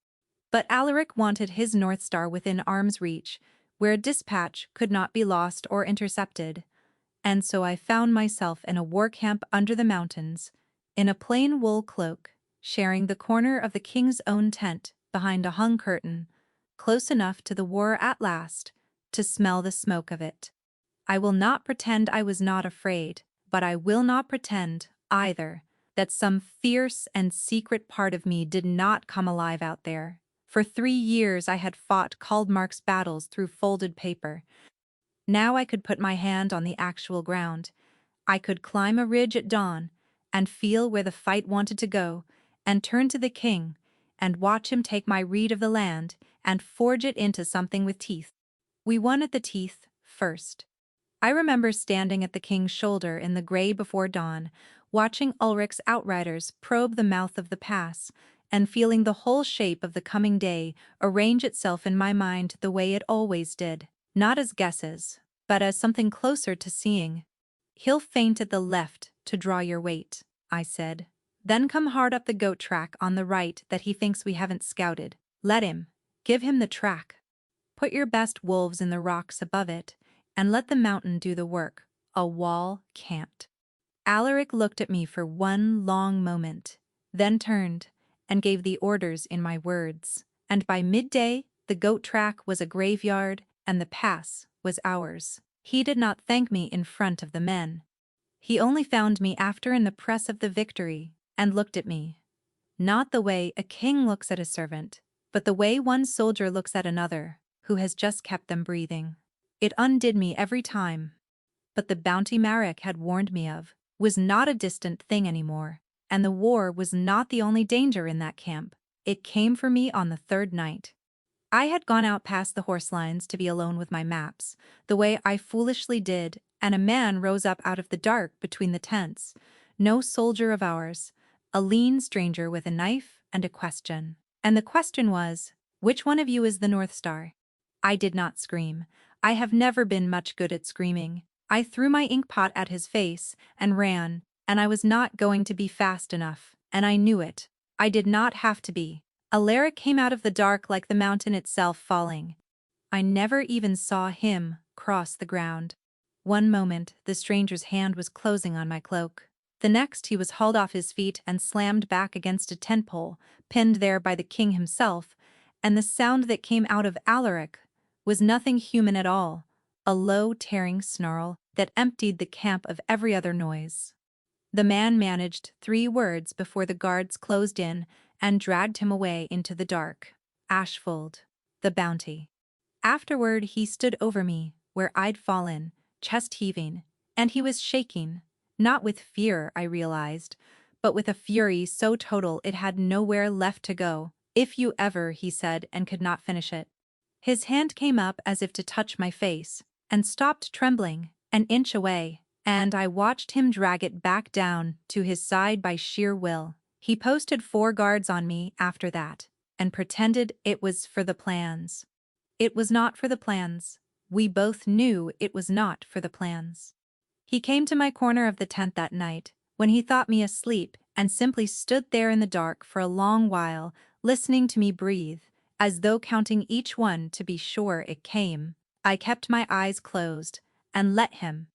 But Alaric wanted his North Star within arm's reach, where a dispatch could not be lost or intercepted. And so I found myself in a war camp under the mountains, in a plain wool cloak, sharing the corner of the king's own tent behind a hung curtain, close enough to the war at last to smell the smoke of it. I will not pretend I was not afraid, but I will not pretend, either, that some fierce and secret part of me did not come alive out there. For 3 years I had fought Kaldmark's battles through folded paper. Now I could put my hand on the actual ground. I could climb a ridge at dawn and feel where the fight wanted to go, and turn to the king and watch him take my reed of the land and forge it into something with teeth. We won at the teeth first. I remember standing at the king's shoulder in the gray before dawn, watching Ulrich's outriders probe the mouth of the pass, and feeling the whole shape of the coming day arrange itself in my mind the way it always did, not as guesses, but as something closer to seeing. "He'll feint at the left to draw your weight," I said. "Then come hard up the goat track on the right that he thinks we haven't scouted. Let him. Give him the track. Put your best wolves in the rocks above it, and let the mountain do the work. A wall can't." Alaric looked at me for one long moment, then turned and gave the orders in my words, and by midday the goat track was a graveyard and the pass was ours. He did not thank me in front of the men. He only found me after in the press of the victory and looked at me. Not the way a king looks at a servant, but the way one soldier looks at another, who has just kept them breathing. It undid me every time. But the bounty Marek had warned me of was not a distant thing anymore, and the war was not the only danger in that camp. It came for me on the 3rd night. I had gone out past the horse lines to be alone with my maps, the way I foolishly did, and a man rose up out of the dark between the tents. No soldier of ours, a lean stranger with a knife and a question. And the question was, "Which one of you is the North Star?" I did not scream. I have never been much good at screaming. I threw my inkpot at his face and ran, and I was not going to be fast enough, and I knew it. I did not have to be. Alaric came out of the dark like the mountain itself falling. I never even saw him cross the ground. One moment, the stranger's hand was closing on my cloak. The next, he was hauled off his feet and slammed back against a tent pole, pinned there by the king himself, and the sound that came out of Alaric was nothing human at all, a low, tearing snarl that emptied the camp of every other noise. The man managed 3 words before the guards closed in and dragged him away into the dark. Ashfold, the bounty. Afterward he stood over me, where I'd fallen, chest heaving, and he was shaking, not with fear, I realized, but with a fury so total it had nowhere left to go. "If you ever," he said, and could not finish it. His hand came up as if to touch my face, and stopped trembling, an inch away, and I watched him drag it back down to his side by sheer will. He posted 4 guards on me after that, and pretended it was for the plans. It was not for the plans. We both knew it was not for the plans. He came to my corner of the tent that night, when he thought me asleep, and simply stood there in the dark for a long while, listening to me breathe, as though counting each one to be sure it came. I kept my eyes closed, and let him.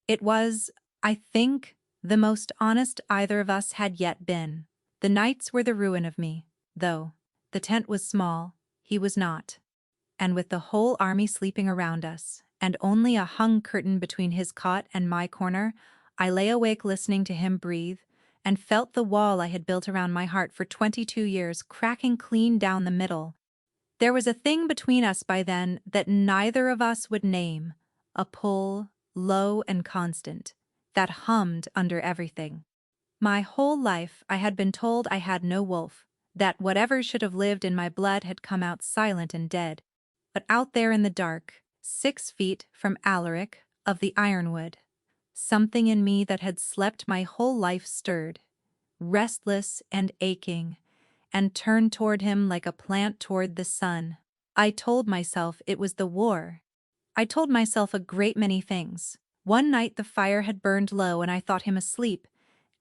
It was I think the most honest either of us had yet been. The nights were the ruin of me, though. The tent was small, he was not. And with the whole army sleeping around us, and only a hung curtain between his cot and my corner, I lay awake listening to him breathe, and felt the wall I had built around my heart for 22 years cracking clean down the middle. There was a thing between us by then that neither of us would name, a pull, low and constant, that hummed under everything. My whole life I had been told I had no wolf, that whatever should have lived in my blood had come out silent and dead. But out there in the dark, 6 feet from Alaric of the Ironwood, something in me that had slept my whole life stirred, restless and aching, and turned toward him like a plant toward the sun. I told myself it was the war. I told myself a great many things. One night the fire had burned low and I thought him asleep,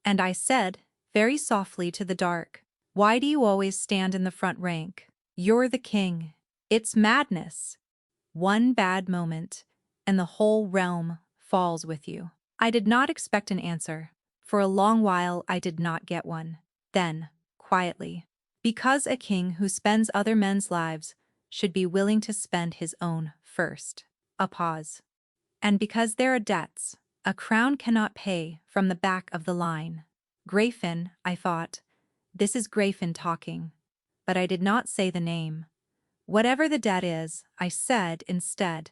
and I said, very softly to the dark, "Why do you always stand in the front rank? You're the king. It's madness. One bad moment, and the whole realm falls with you." I did not expect an answer. For a long while I did not get one. Then, quietly, because a king who spends other men's lives should be willing to spend his own first. A pause. And because there are debts a crown cannot pay from the back of the line. Grayfin, I thought. This is Grayfin talking. But I did not say the name. Whatever the debt is, I said instead.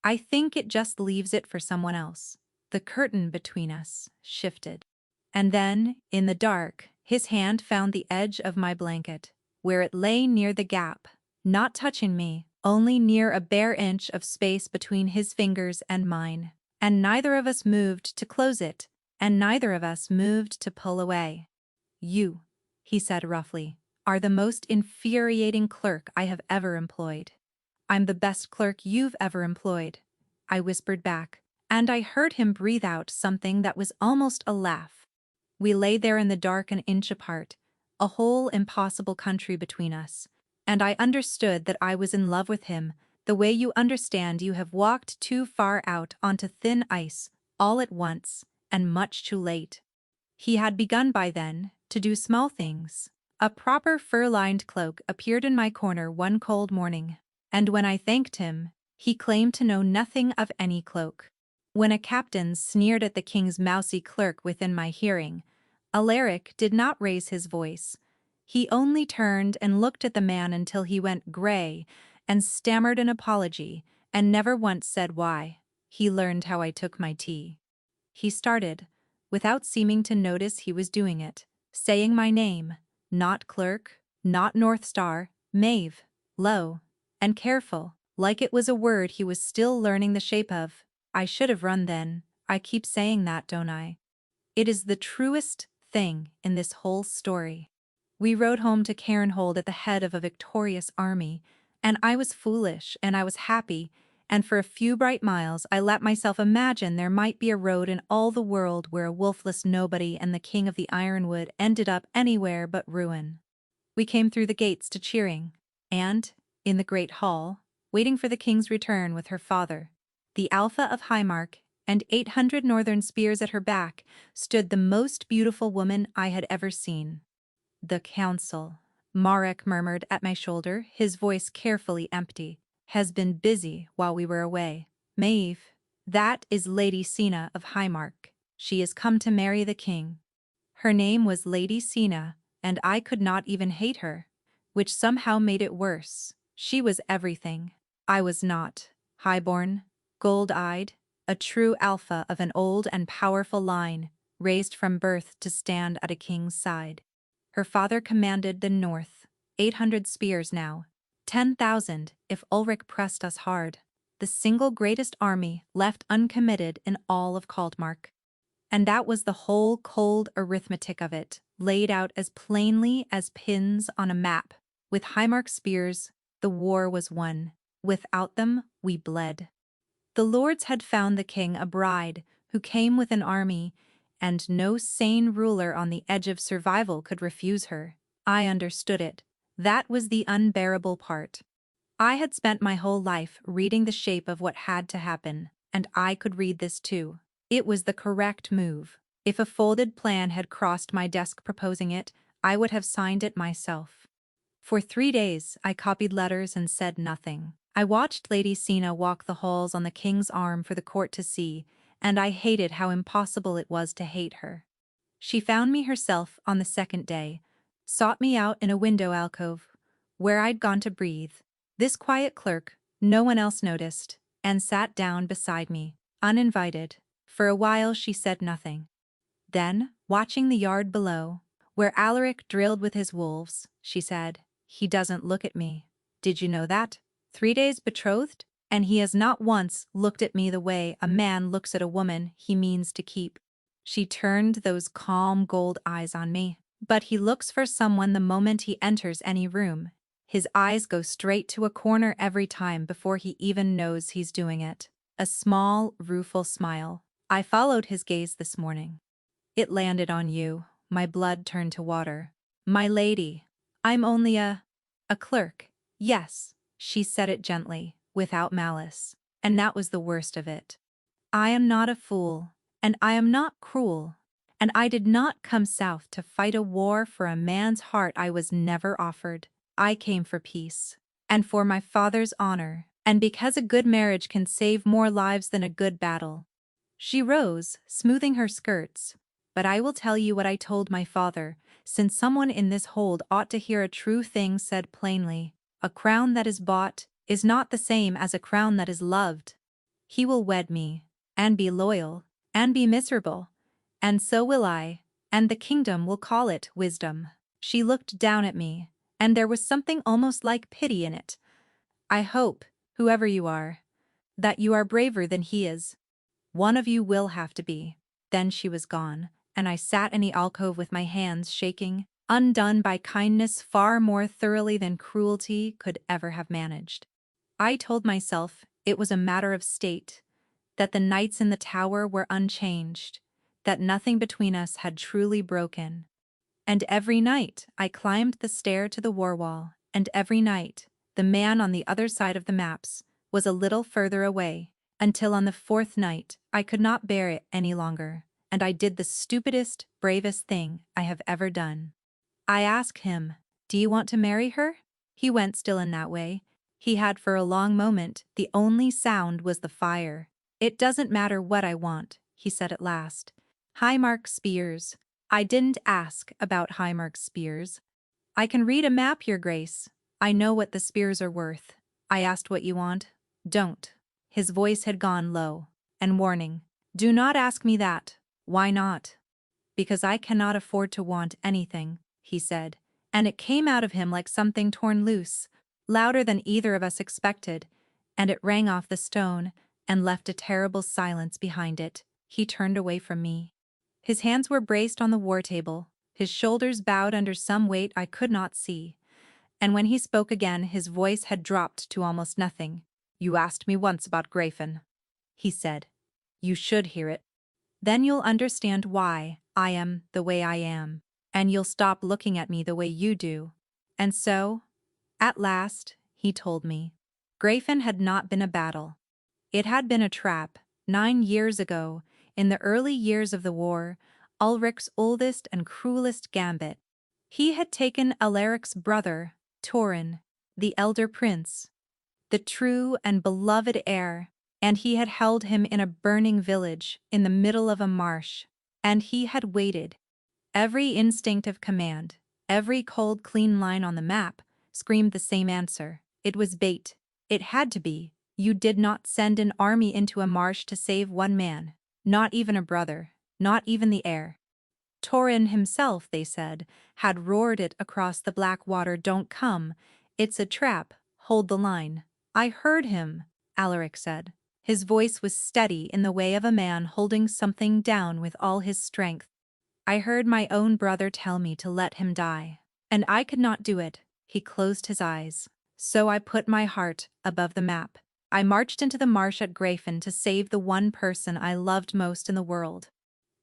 I think it just leaves it for someone else. The curtain between us shifted. And then, in the dark, his hand found the edge of my blanket, where it lay near the gap, not touching me, only near a bare inch of space between his fingers and mine. And neither of us moved to close it, and neither of us moved to pull away. "You," he said roughly, "are the most infuriating clerk I have ever employed." "I'm the best clerk you've ever employed," I whispered back, and I heard him breathe out something that was almost a laugh. We lay there in the dark an inch apart, a whole impossible country between us, and I understood that I was in love with him, the way you understand you have walked too far out onto thin ice, all at once, and much too late. He had begun by then to do small things. A proper fur-lined cloak appeared in my corner one cold morning, and when I thanked him, he claimed to know nothing of any cloak. When a captain sneered at the king's mousy clerk within my hearing, Alaric did not raise his voice. He only turned and looked at the man until he went gray and stammered an apology and never once said why. He learned how I took my tea. He started, without seeming to notice he was doing it, saying my name, not clerk, not North Star, Maeve, low and careful, like it was a word he was still learning the shape of. I should have run then. I keep saying that, don't I? It is the truest thing in this whole story. We rode home to Cairnhold at the head of a victorious army, and I was foolish and I was happy, and for a few bright miles I let myself imagine there might be a road in all the world where a wolfless nobody and the king of the Ironwood ended up anywhere but ruin. We came through the gates to Cheering, and, in the great hall, waiting for the king's return with her father, the Alpha of Highmark, and 800 northern spears at her back, stood the most beautiful woman I had ever seen. "The council," Marek murmured at my shoulder, his voice carefully empty, "has been busy while we were away. Maeve, that is Lady Sina of Highmark. She is come to marry the king." Her name was Lady Sina, and I could not even hate her, which somehow made it worse. She was everything. I was not. Highborn, gold-eyed, a true alpha of an old and powerful line, raised from birth to stand at a king's side. Her father commanded the north, 800 spears now, 10,000 if Ulrich pressed us hard, the single greatest army left uncommitted in all of Kaldmark. And that was the whole cold arithmetic of it, laid out as plainly as pins on a map. With Highmark spears, the war was won. Without them, we bled. The lords had found the king a bride who came with an army, and no sane ruler on the edge of survival could refuse her. I understood it. That was the unbearable part. I had spent my whole life reading the shape of what had to happen, and I could read this too. It was the correct move. If a folded plan had crossed my desk proposing it, I would have signed it myself. For 3 days, I copied letters and said nothing. I watched Lady Sina walk the halls on the king's arm for the court to see, and I hated how impossible it was to hate her. She found me herself on the second day, sought me out in a window alcove, where I'd gone to breathe. This quiet clerk, no one else noticed, and sat down beside me, uninvited. For a while she said nothing. Then, watching the yard below, where Alaric drilled with his wolves, she said, "He doesn't look at me. Did you know that? 3 days betrothed, and he has not once looked at me the way a man looks at a woman he means to keep." She turned those calm gold eyes on me. "But he looks for someone the moment he enters any room. His eyes go straight to a corner every time before he even knows he's doing it." A small, rueful smile. I followed his gaze this morning. It landed on you. My blood turned to water. "My lady, I'm only a clerk." "Yes," she said it gently, without malice. And that was the worst of it. "I am not a fool, and I am not cruel, and I did not come south to fight a war for a man's heart I was never offered. I came for peace, and for my father's honor, and because a good marriage can save more lives than a good battle." She rose, smoothing her skirts. "But I will tell you what I told my father, since someone in this hold ought to hear a true thing said plainly. A crown that is bought is not the same as a crown that is loved. He will wed me, and be loyal, and be miserable, and so will I, and the kingdom will call it wisdom." She looked down at me, and there was something almost like pity in it. "I hope, whoever you are, that you are braver than he is. One of you will have to be." Then she was gone, and I sat in the alcove with my hands shaking, undone by kindness far more thoroughly than cruelty could ever have managed. I told myself it was a matter of state, that the nights in the tower were unchanged, that nothing between us had truly broken. And every night I climbed the stair to the war wall, and every night the man on the other side of the maps was a little further away, until on the fourth night I could not bear it any longer, and I did the stupidest, bravest thing I have ever done. I asked him, "Do you want to marry her?" He went still in that way. He had for a long moment. The only sound was the fire. "It doesn't matter what I want," he said at last. "Highmark spears." I didn't ask about Highmark spears. "I can read a map, your grace. I know what the spears are worth." I asked what you want. "Don't." His voice had gone low and warning. "Do not ask me that." "Why not?" "Because I cannot afford to want anything," he said, and it came out of him like something torn loose, louder than either of us expected, and it rang off the stone and left a terrible silence behind it. He turned away from me. His hands were braced on the war table, his shoulders bowed under some weight I could not see, and when he spoke again his voice had dropped to almost nothing. "You asked me once about Grayfen," he said. "You should hear it. Then you'll understand why I am the way I am, and you'll stop looking at me the way you do." And so, at last, he told me. Grayfen had not been a battle. It had been a trap. 9 years ago, in the early years of the war, Ulrich's oldest and cruelest gambit. He had taken Alaric's brother, Torin, the elder prince, the true and beloved heir, and he had held him in a burning village in the middle of a marsh, and he had waited. Every instinct of command, every cold clean line on the map, screamed the same answer. It was bait. It had to be. You did not send an army into a marsh to save one man, not even a brother, not even the heir. Torin himself, they said, had roared it across the black water. "Don't come. It's a trap. Hold the line." "I heard him," Alaric said. His voice was steady in the way of a man holding something down with all his strength. "I heard my own brother tell me to let him die. And I could not do it." He closed his eyes. "So I put my heart above the map. I marched into the marsh at Grayfen to save the one person I loved most in the world.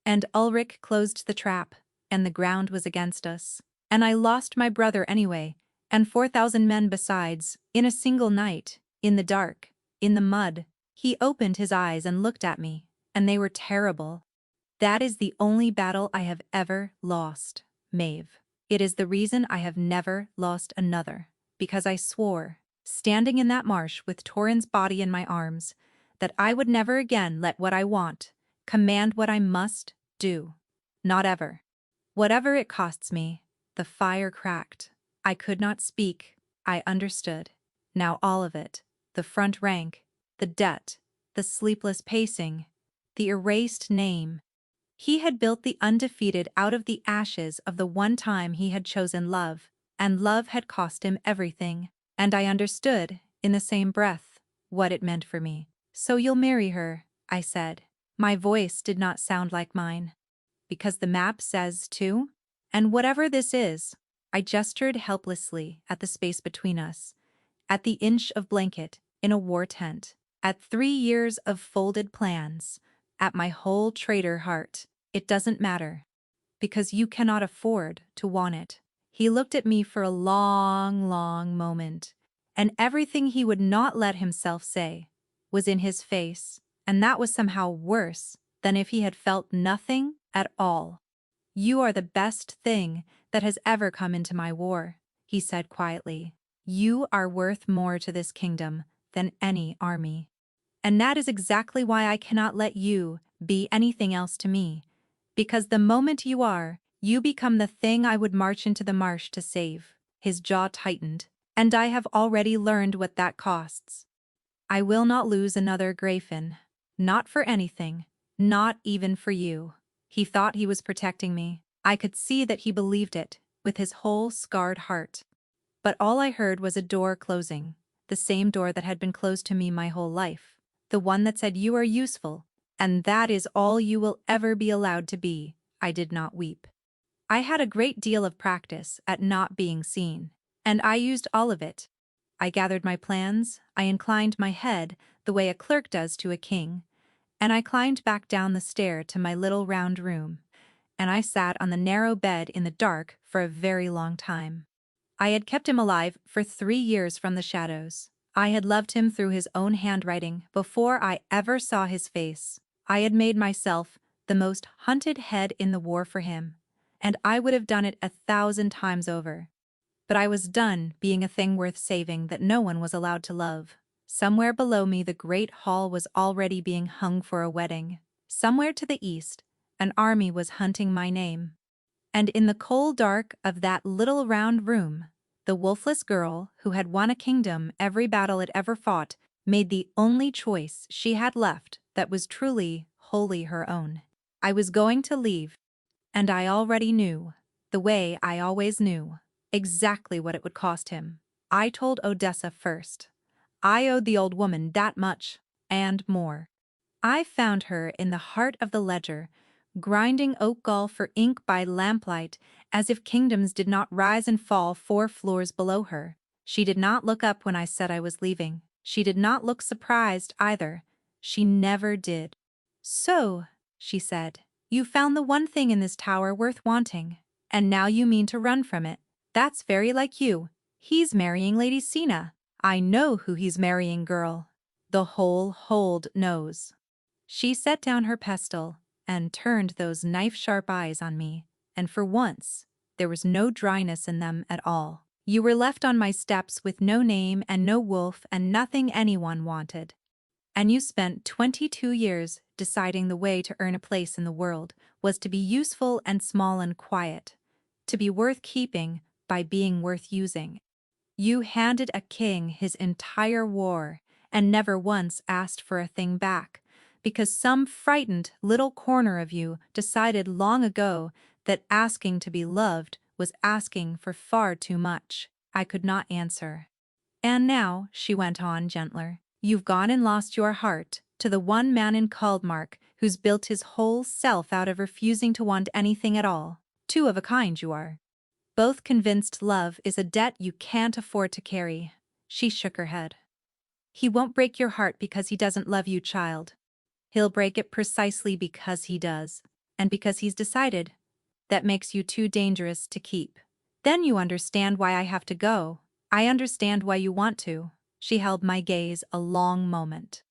And Ulrich closed the trap, and the ground was against us. And I lost my brother anyway, and 4,000 men besides, in a single night, in the dark, in the mud." He opened his eyes and looked at me, and they were terrible. That is the only battle I have ever lost, Maeve. It is the reason I have never lost another, because I swore, standing in that marsh with Torrin's body in my arms, that I would never again let what I want command what I must do. Not ever. Whatever it costs me. The fire cracked. I could not speak. I understood. Now all of it. The front rank. The debt. The sleepless pacing. The erased name. He had built the undefeated out of the ashes of the one time he had chosen love, and love had cost him everything. And I understood, in the same breath, what it meant for me. "So you'll marry her," I said. My voice did not sound like mine. "Because the map says to?" "And whatever this is," I gestured helplessly at the space between us, at the inch of blanket in a war tent, at 3 years of folded plans, at my whole traitor heart. "It doesn't matter. Because you cannot afford to want it." He looked at me for a long, long moment, and everything he would not let himself say was in his face, and that was somehow worse than if he had felt nothing at all. "You are the best thing that has ever come into my war," he said quietly. "You are worth more to this kingdom than any army. And that is exactly why I cannot let you be anything else to me. Because the moment you are, you become the thing I would march into the marsh to save." His jaw tightened, and I have already learned what that costs. I will not lose another Grafin. Not for anything. Not even for you. He thought he was protecting me. I could see that he believed it, with his whole scarred heart. But all I heard was a door closing, the same door that had been closed to me my whole life. The one that said, "You are useful, and that is all you will ever be allowed to be." I did not weep. I had a great deal of practice at not being seen, and I used all of it. I gathered my plans, I inclined my head the way a clerk does to a king, and I climbed back down the stair to my little round room, and I sat on the narrow bed in the dark for a very long time. I had kept him alive for 3 years from the shadows. I had loved him through his own handwriting before I ever saw his face. I had made myself the most hunted head in the war for him, and I would have done it 1,000 times over. But I was done being a thing worth saving that no one was allowed to love. Somewhere below me the great hall was already being hung for a wedding. Somewhere to the east, an army was hunting my name. And in the cold dark of that little round room, the wolfless girl who had won a kingdom every battle it ever fought made the only choice she had left that was truly, wholly her own. I was going to leave, and I already knew, the way I always knew, exactly what it would cost him. I told Odessa first. I owed the old woman that much, and more. I found her in the heart of the ledger, grinding oak gall for ink by lamplight, as if kingdoms did not rise and fall 4 floors below her. She did not look up when I said I was leaving. She did not look surprised either. She never did. "So," she said, "you found the one thing in this tower worth wanting, and now you mean to run from it. That's very like you. He's marrying Lady Sina." "I know who he's marrying, girl. The whole hold knows." She set down her pestle and turned those knife-sharp eyes on me, and for once, there was no dryness in them at all. "You were left on my steps with no name and no wolf and nothing anyone wanted. And you spent 22 years deciding the way to earn a place in the world was to be useful and small and quiet, to be worth keeping by being worth using. You handed a king his entire war and never once asked for a thing back, because some frightened little corner of you decided long ago that asking to be loved was asking for far too much." I could not answer. "And now," she went on gentler, "you've gone and lost your heart to the one man in Caldmark who's built his whole self out of refusing to want anything at all. Two of a kind you are. Both convinced love is a debt you can't afford to carry." She shook her head. "He won't break your heart because he doesn't love you, child. He'll break it precisely because he does, and because he's decided. That makes you too dangerous to keep. Then you understand why I have to go. I understand why you want to." She held my gaze a long moment.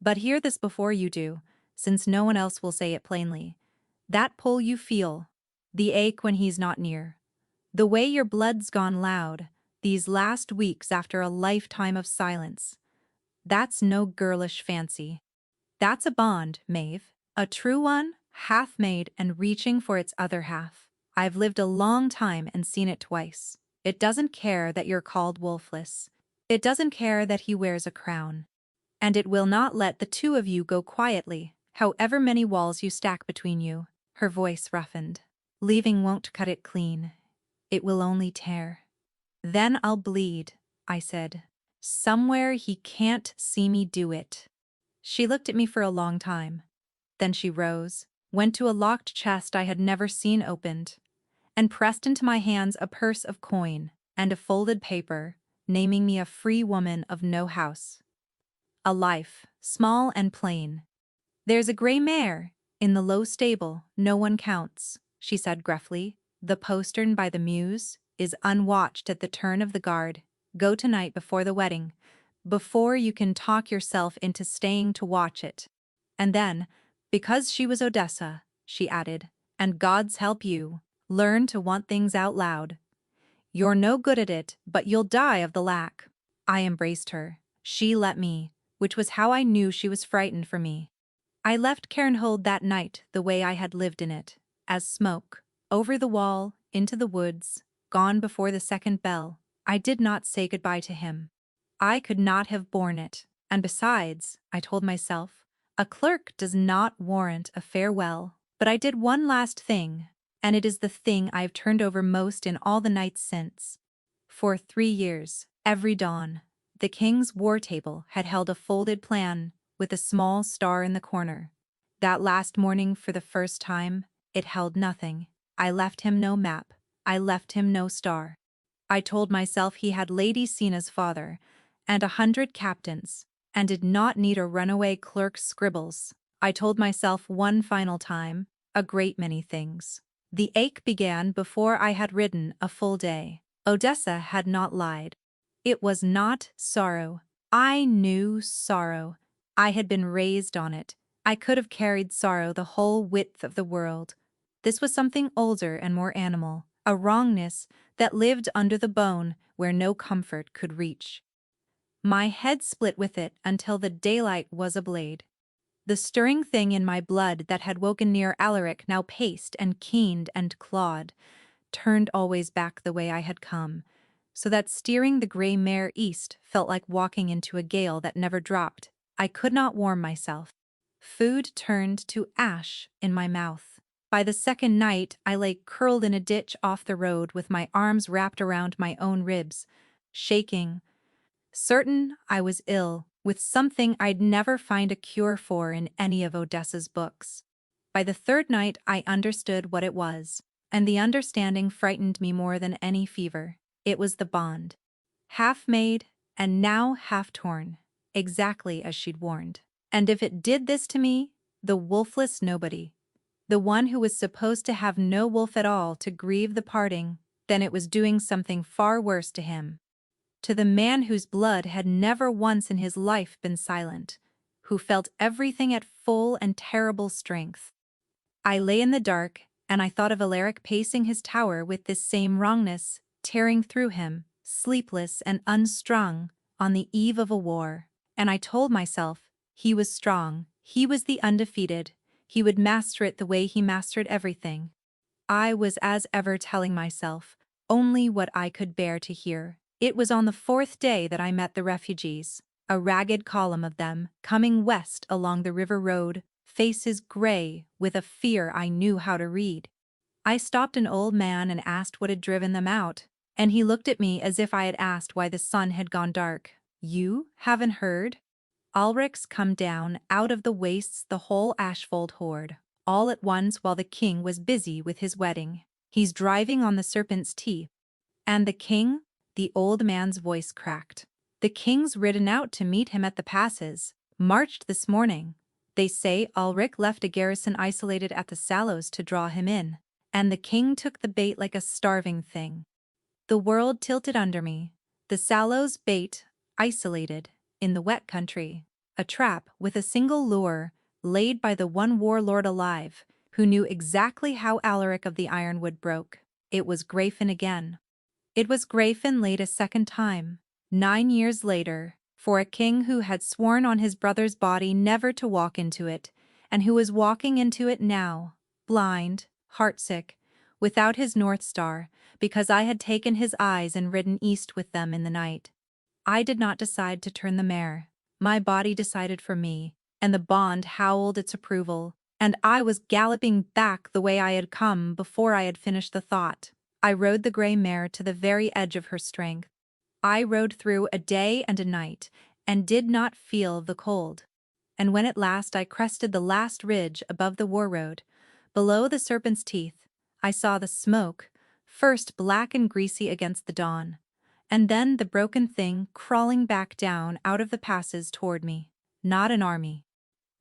"But hear this before you do. since no one else will say it plainly. That pull you feel, the ache when he's not near, the way your blood's gone loud these last weeks after a lifetime of silence. That's no girlish fancy. That's a bond, Maeve. A true one, half-made and reaching for its other half. I've lived a long time and seen it twice. It doesn't care that you're called wolfless. It doesn't care that he wears a crown. And it will not let the two of you go quietly, however many walls you stack between you. Her voice roughened. Leaving won't cut it clean. It will only tear. Then I'll bleed, I said. Somewhere he can't see me do it. She looked at me for a long time. Then she rose, went to a locked chest I had never seen opened, and pressed into my hands a purse of coin and a folded paper, naming me a free woman of no house. A life, small and plain. There's a gray mare in the low stable, no one counts, she said gruffly. The postern by the mews is unwatched at the turn of the guard. Go tonight before the wedding, before you can talk yourself into staying to watch it. And then, because she was Odessa, she added, and God's help you, learn to want things out loud. You're no good at it, but you'll die of the lack. I embraced her. She let me, which was how I knew she was frightened for me. I left Cairnhold that night the way I had lived in it, as smoke, over the wall, into the woods, gone before the second bell. I did not say goodbye to him. I could not have borne it, and besides, I told myself, a clerk does not warrant a farewell. But I did one last thing, and it is the thing I have turned over most in all the nights since. For 3 years, every dawn, the king's war table had held a folded plan with a small star in the corner. That last morning, for the first time, it held nothing. I left him no map. I left him no star. I told myself he had Lady Sina's father, and 100 captains, and did not need a runaway clerk's scribbles. I told myself one final time, a great many things. The ache began before I had ridden a full day. Odessa had not lied. It was not sorrow. I knew sorrow. I had been raised on it. I could have carried sorrow the whole width of the world. This was something older and more animal, a wrongness that lived under the bone where no comfort could reach. My head split with it until the daylight was a blade. The stirring thing in my blood that had woken near Alaric now paced and keened and clawed, turned always back the way I had come, so that steering the gray mare east felt like walking into a gale that never dropped. I could not warm myself. Food turned to ash in my mouth. By the second night, I lay curled in a ditch off the road with my arms wrapped around my own ribs, shaking, certain I was ill with something I'd never find a cure for in any of Odessa's books. By the third night, I understood what it was, and the understanding frightened me more than any fever. It was the bond. Half made, and now half torn, exactly as she'd warned. And if it did this to me, the wolfless nobody, the one who was supposed to have no wolf at all to grieve the parting, then it was doing something far worse to him. To the man whose blood had never once in his life been silent, who felt everything at full and terrible strength. I lay in the dark, and I thought of Alaric pacing his tower with this same wrongness, tearing through him, sleepless and unstrung, on the eve of a war. And I told myself, he was strong, he was the undefeated, he would master it the way he mastered everything. I was as ever telling myself, only what I could bear to hear. It was on the 4th day that I met the refugees, a ragged column of them, coming west along the river road, faces gray with a fear I knew how to read. I stopped an old man and asked what had driven them out, and he looked at me as if I had asked why the sun had gone dark. You haven't heard? Ulric's come down out of the wastes, the whole Ashfold horde, all at once while the king was busy with his wedding. He's driving on the Serpent's Teeth. And the king? The old man's voice cracked. The king's ridden out to meet him at the passes, marched this morning. They say Ulric left a garrison isolated at the Sallows to draw him in, and the king took the bait like a starving thing. The world tilted under me. The Sallows bait, isolated, in the wet country, a trap with a single lure, laid by the one warlord alive, who knew exactly how Alaric of the Ironwood broke. It was Grayfin again. It was Grayfin laid a second time, 9 years later, for a king who had sworn on his brother's body never to walk into it, and who was walking into it now, blind, heartsick, without his North Star, because I had taken his eyes and ridden east with them in the night. I did not decide to turn the mare. My body decided for me, and the bond howled its approval, and I was galloping back the way I had come before I had finished the thought. I rode the gray mare to the very edge of her strength. I rode through a day and a night, and did not feel the cold. And when at last I crested the last ridge above the war road, below the Serpent's Teeth, I saw the smoke, first black and greasy against the dawn, and then the broken thing crawling back down out of the passes toward me. Not an army.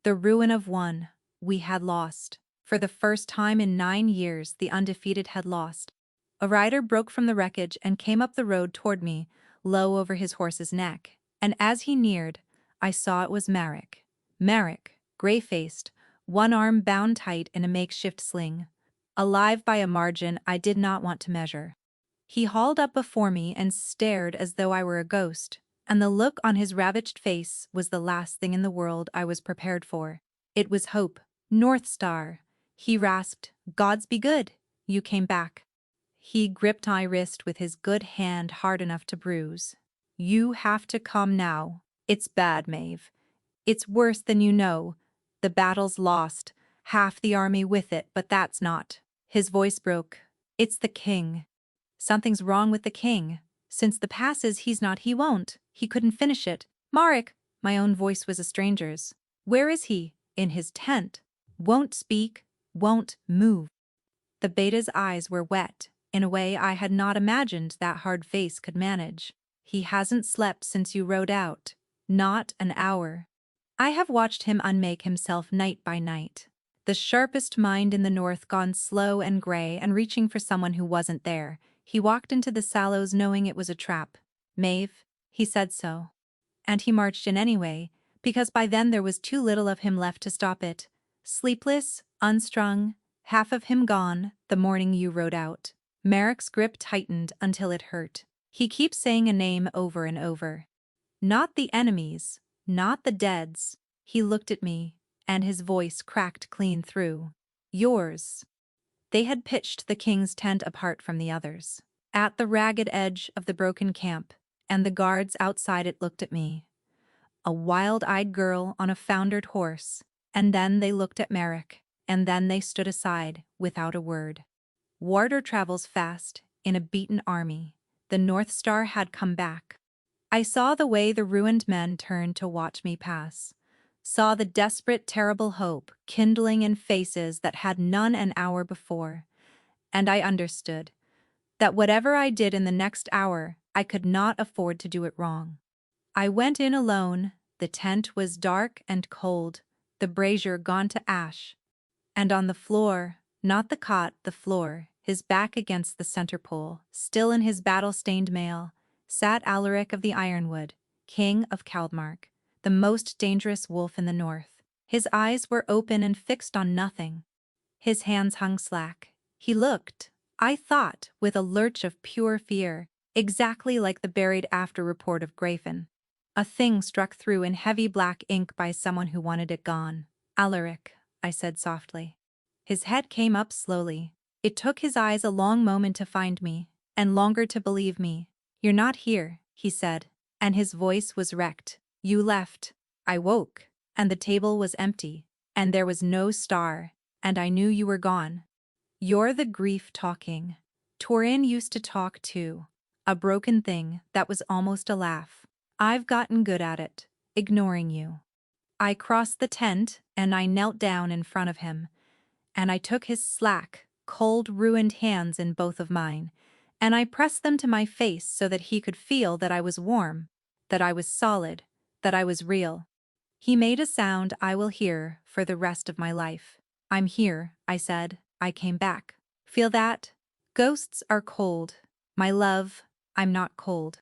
The ruin of one. We had lost. For the first time in 9 years, the undefeated had lost. A rider broke from the wreckage and came up the road toward me, low over his horse's neck, and as he neared, I saw it was Marek. Marek, gray-faced, one arm bound tight in a makeshift sling. Alive by a margin I did not want to measure. He hauled up before me and stared as though I were a ghost, and the look on his ravaged face was the last thing in the world I was prepared for. It was hope. North Star. He rasped, "Gods be good. You came back." He gripped my wrist with his good hand hard enough to bruise. "You have to come now. It's bad, Maeve. It's worse than you know. The battle's lost, half the army with it, but that's not." His voice broke. "It's the king. Something's wrong with the king. Since the passes he's not, he won't. He couldn't finish it. Marek!" My own voice was a stranger's. "Where is he?" "In his tent. Won't speak, won't move." The beta's eyes were wet, in a way I had not imagined that hard face could manage. "He hasn't slept since you rode out. Not an hour. I have watched him unmake himself night by night. The sharpest mind in the north gone slow and gray and reaching for someone who wasn't there. He walked into the sallows knowing it was a trap. Maeve, he said so. And he marched in anyway, because by then there was too little of him left to stop it. Sleepless, unstrung, half of him gone, the morning you rode out." Marek's grip tightened until it hurt. He keeps saying a name over and over. Not the enemies, not the deads. He looked at me, and his voice cracked clean through. "Yours." They had pitched the king's tent apart from the others, at the ragged edge of the broken camp, and the guards outside it looked at me. A wild-eyed girl on a foundered horse, and then they looked at Marek, and then they stood aside, without a word. Warder travels fast, in a beaten army. The North Star had come back. I saw the way the ruined men turned to watch me pass. Saw the desperate, terrible hope kindling in faces that had none an hour before. And I understood that whatever I did in the next hour, I could not afford to do it wrong. I went in alone. The tent was dark and cold, the brazier gone to ash. And on the floor, not the cot, the floor, his back against the center pole, still in his battle-stained mail, sat Alaric of the Ironwood, king of Kaldmark, the most dangerous wolf in the north. His eyes were open and fixed on nothing. His hands hung slack. He looked, I thought, with a lurch of pure fear, exactly like the buried after report of Grayfin. A thing struck through in heavy black ink by someone who wanted it gone. "Alaric," I said softly. His head came up slowly. It took his eyes a long moment to find me, and longer to believe me. "You're not here," he said, and his voice was wrecked. "You left." I woke, and the table was empty, and there was no star, and I knew you were gone. "You're the grief talking. Torin used to talk too. A broken thing that was almost a laugh. I've gotten good at it, ignoring you." I crossed the tent, and I knelt down in front of him, and I took his slack, cold, ruined hands in both of mine, and I pressed them to my face so that he could feel that I was warm, that I was solid, that I was real. He made a sound I will hear for the rest of my life. "I'm here," I said. "I came back. Feel that? Ghosts are cold. My love, I'm not cold."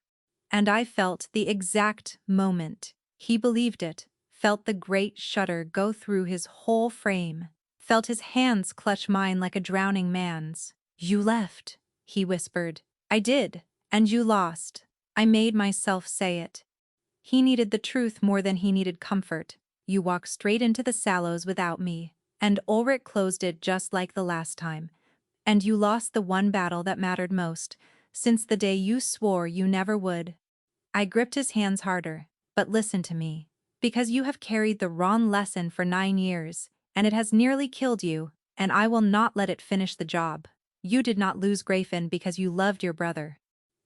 And I felt the exact moment. He believed it, felt the great shudder go through his whole frame, felt his hands clutch mine like a drowning man's. "You left," he whispered. "I did, and you lost." I made myself say it. He needed the truth more than he needed comfort. "You walked straight into the Sallows without me, and Ulrich closed it just like the last time. And you lost the one battle that mattered most, since the day you swore you never would." I gripped his hands harder. "But listen to me. Because you have carried the wrong lesson for 9 years, and it has nearly killed you, and I will not let it finish the job. You did not lose Grafen because you loved your brother.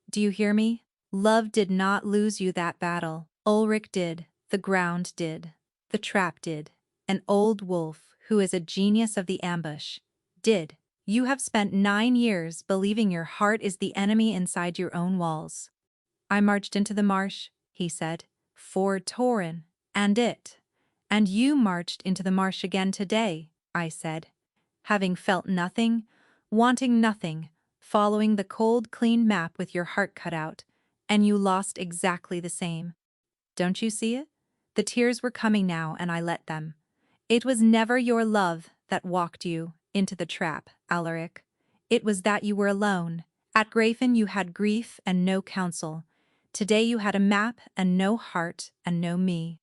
Do you hear me? Love did not lose you that battle. Ulrich did. The ground did. The trap did. An old wolf, who is a genius of the ambush, did. You have spent 9 years believing your heart is the enemy inside your own walls." "I marched into the marsh," he said, "for Torin, and it." "And you marched into the marsh again today," I said, "having felt nothing, wanting nothing, following the cold, clean map with your heart cut out, and you lost exactly the same. Don't you see it?" The tears were coming now, and I let them. "It was never your love that walked you into the trap, Alaric. It was that you were alone. At Grafen you had grief and no counsel. Today you had a map and no heart and no me.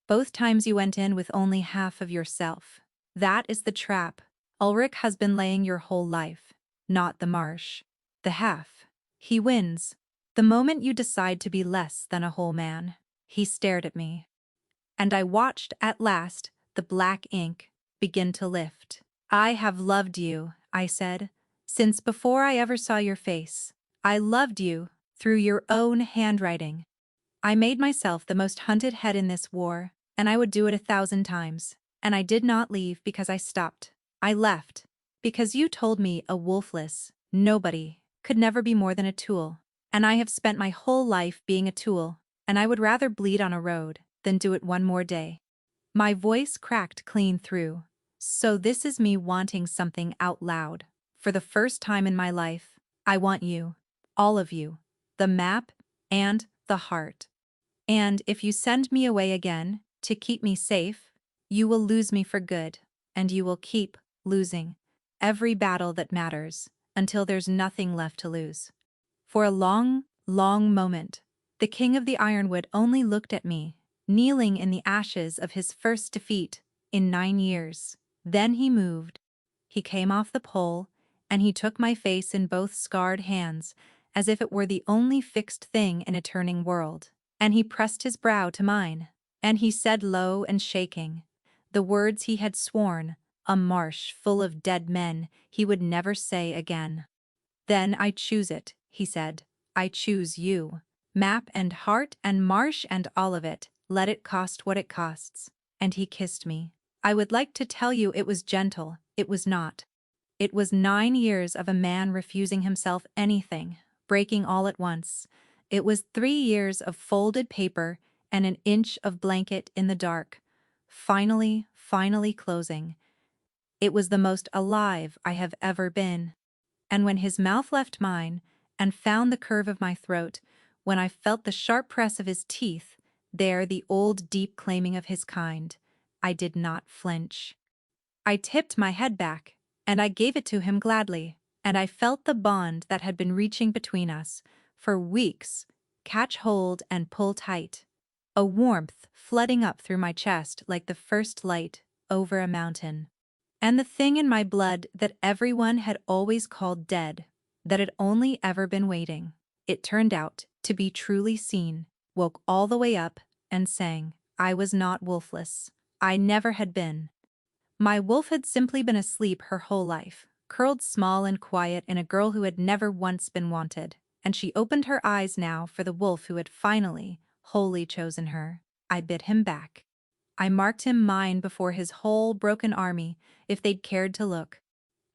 Both times you went in with only half of yourself. That is the trap. Ulrich has been laying your whole life, not the marsh. The half. He wins. The moment you decide to be less than a whole man." He stared at me. And I watched, at last, the black ink begin to lift. "I have loved you," I said, "since before I ever saw your face. I loved you through your own handwriting. I made myself the most hunted head in this war, and I would do it 1,000 times. And I did not leave because I stopped. I left because you told me a wolfless nobody could never be more than a tool. And I have spent my whole life being a tool, and I would rather bleed on a road than do it one more day." My voice cracked clean through. "So this is me wanting something out loud. For the first time in my life, I want you. All of you. The map and the heart. And if you send me away again, to keep me safe, you will lose me for good, and you will keep losing every battle that matters, until there's nothing left to lose." For a long, long moment, the King of the Ironwood only looked at me, kneeling in the ashes of his first defeat in 9 years. Then he moved. He came off the pole, and he took my face in both scarred hands, as if it were the only fixed thing in a turning world. And he pressed his brow to mine, and he said low and shaking, the words he had sworn, a marsh full of dead men, he would never say again. "Then I choose it," he said. "I choose you. Map and heart and marsh and all of it, let it cost what it costs." And he kissed me. I would like to tell you it was gentle, it was not. It was 9 years of a man refusing himself anything, breaking all at once. It was 3 years of folded paper and an inch of blanket in the dark, finally closing. It was the most alive I have ever been. And when his mouth left mine and found the curve of my throat, when I felt the sharp press of his teeth, there the old deep claiming of his kind, I did not flinch. I tipped my head back, and I gave it to him gladly, and I felt the bond that had been reaching between us for weeks catch hold and pull tight, a warmth flooding up through my chest like the first light over a mountain. And the thing in my blood that everyone had always called dead, that had only ever been waiting, it turned out to be truly seen, woke all the way up and sang. I was not wolfless. I never had been. My wolf had simply been asleep her whole life, curled small and quiet in a girl who had never once been wanted, and she opened her eyes now for the wolf who had finally, wholly chosen her. I bid him back. I marked him mine before his whole broken army, if they'd cared to look.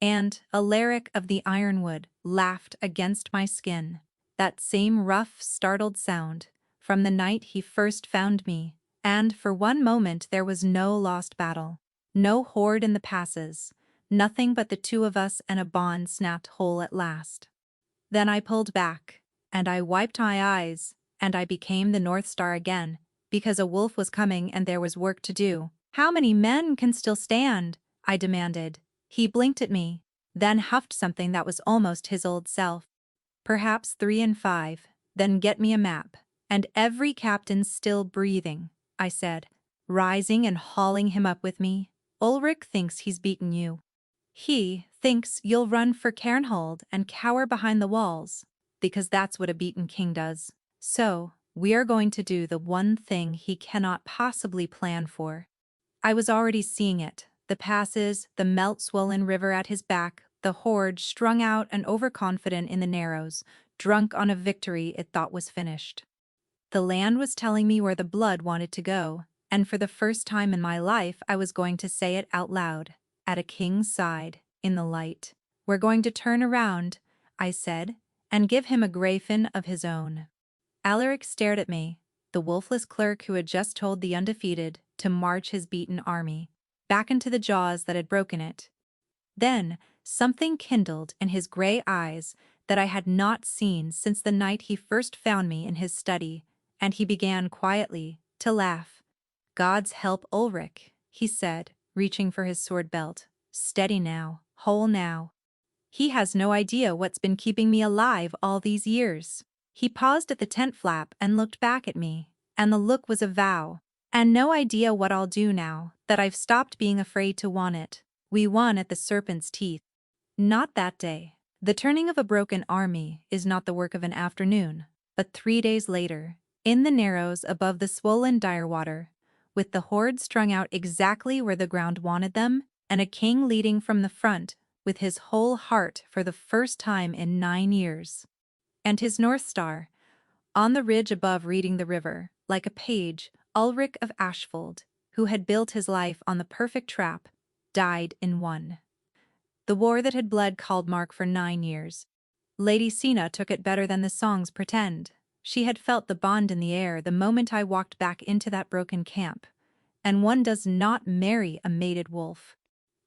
And Alaric of the Ironwood laughed against my skin, that same rough, startled sound, from the night he first found me, and for one moment there was no lost battle, no horde in the passes, nothing but the two of us and a bond snapped whole at last. Then I pulled back, and I wiped my eyes, and I became the North Star again, because a wolf was coming and there was work to do. How many men can still stand? I demanded. He blinked at me, then huffed something that was almost his old self. Perhaps 3 and 5, then get me a map. And every captain's still breathing, I said, rising and hauling him up with me. Ulrich thinks he's beaten you. He thinks you'll run for Cairnhold and cower behind the walls, because that's what a beaten king does. So, we are going to do the one thing he cannot possibly plan for. I was already seeing it, the passes, the melt-swollen river at his back, the horde strung out and overconfident in the narrows, drunk on a victory it thought was finished. The land was telling me where the blood wanted to go, and for the first time in my life I was going to say it out loud, at a king's side, in the light. We're going to turn around, I said, and give him a Gräfin of his own. Alaric stared at me, the wolfless clerk who had just told the undefeated to march his beaten army back into the jaws that had broken it. Then, something kindled in his gray eyes that I had not seen since the night he first found me in his study, and he began quietly to laugh. God's help Ulrich, he said, reaching for his sword belt. Steady now, whole now. He has no idea what's been keeping me alive all these years. He paused at the tent flap and looked back at me, and the look was a vow. And no idea what I'll do now that I've stopped being afraid to want it. We won at the serpent's teeth. Not that day. The turning of a broken army is not the work of an afternoon, but 3 days later, in the narrows above the swollen Direwater, with the horde strung out exactly where the ground wanted them, and a king leading from the front with his whole heart for the first time in 9 years. And his North Star, on the ridge above reading the river, like a page, Ulrich of Ashfold, who had built his life on the perfect trap, died in one. The war that had bled Kaldmark for 9 years. Lady Sina took it better than the songs pretend. She had felt the bond in the air the moment I walked back into that broken camp. And one does not marry a mated wolf.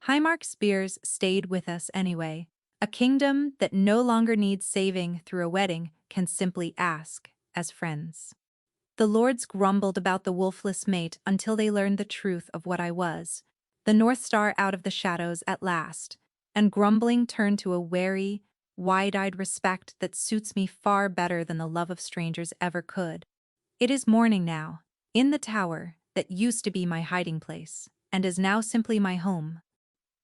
Highmark Spears stayed with us anyway. A kingdom that no longer needs saving through a wedding can simply ask, as friends. The lords grumbled about the wolfless mate until they learned the truth of what I was, the North Star out of the shadows at last, and grumbling turned to a wary, wide-eyed respect that suits me far better than the love of strangers ever could. It is morning now, in the tower that used to be my hiding place, and is now simply my home.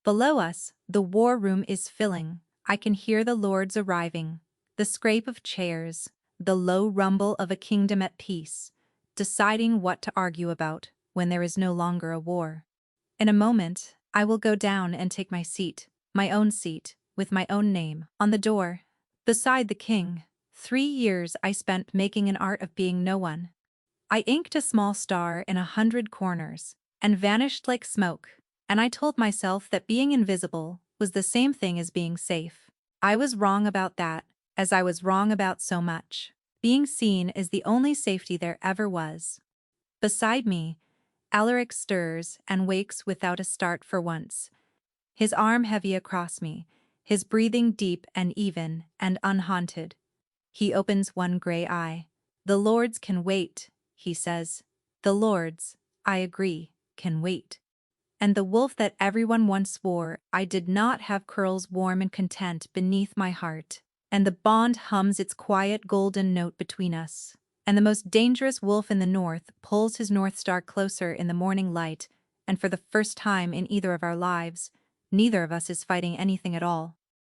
Below us, the war room is filling. I can hear the lords arriving, the scrape of chairs, the low rumble of a kingdom at peace, deciding what to argue about when there is no longer a war. In a moment, I will go down and take my seat, my own seat, with my own name, on the door, beside the king. 3 years I spent making an art of being no one. I inked a small star in 100 corners, and vanished like smoke, and I told myself that being invisible was the same thing as being safe. I was wrong about that, as I was wrong about so much. Being seen is the only safety there ever was. Beside me, Alaric stirs and wakes without a start for once, his arm heavy across me, his breathing deep and even and unhaunted. He opens one gray eye. The lords can wait, he says. The lords, I agree, can wait. And the wolf that everyone once swore I did not have curls warm and content beneath my heart, and the bond hums its quiet golden note between us. And the most dangerous wolf in the north pulls his North Star closer in the morning light, and for the first time in either of our lives, neither of us is fighting anything at all.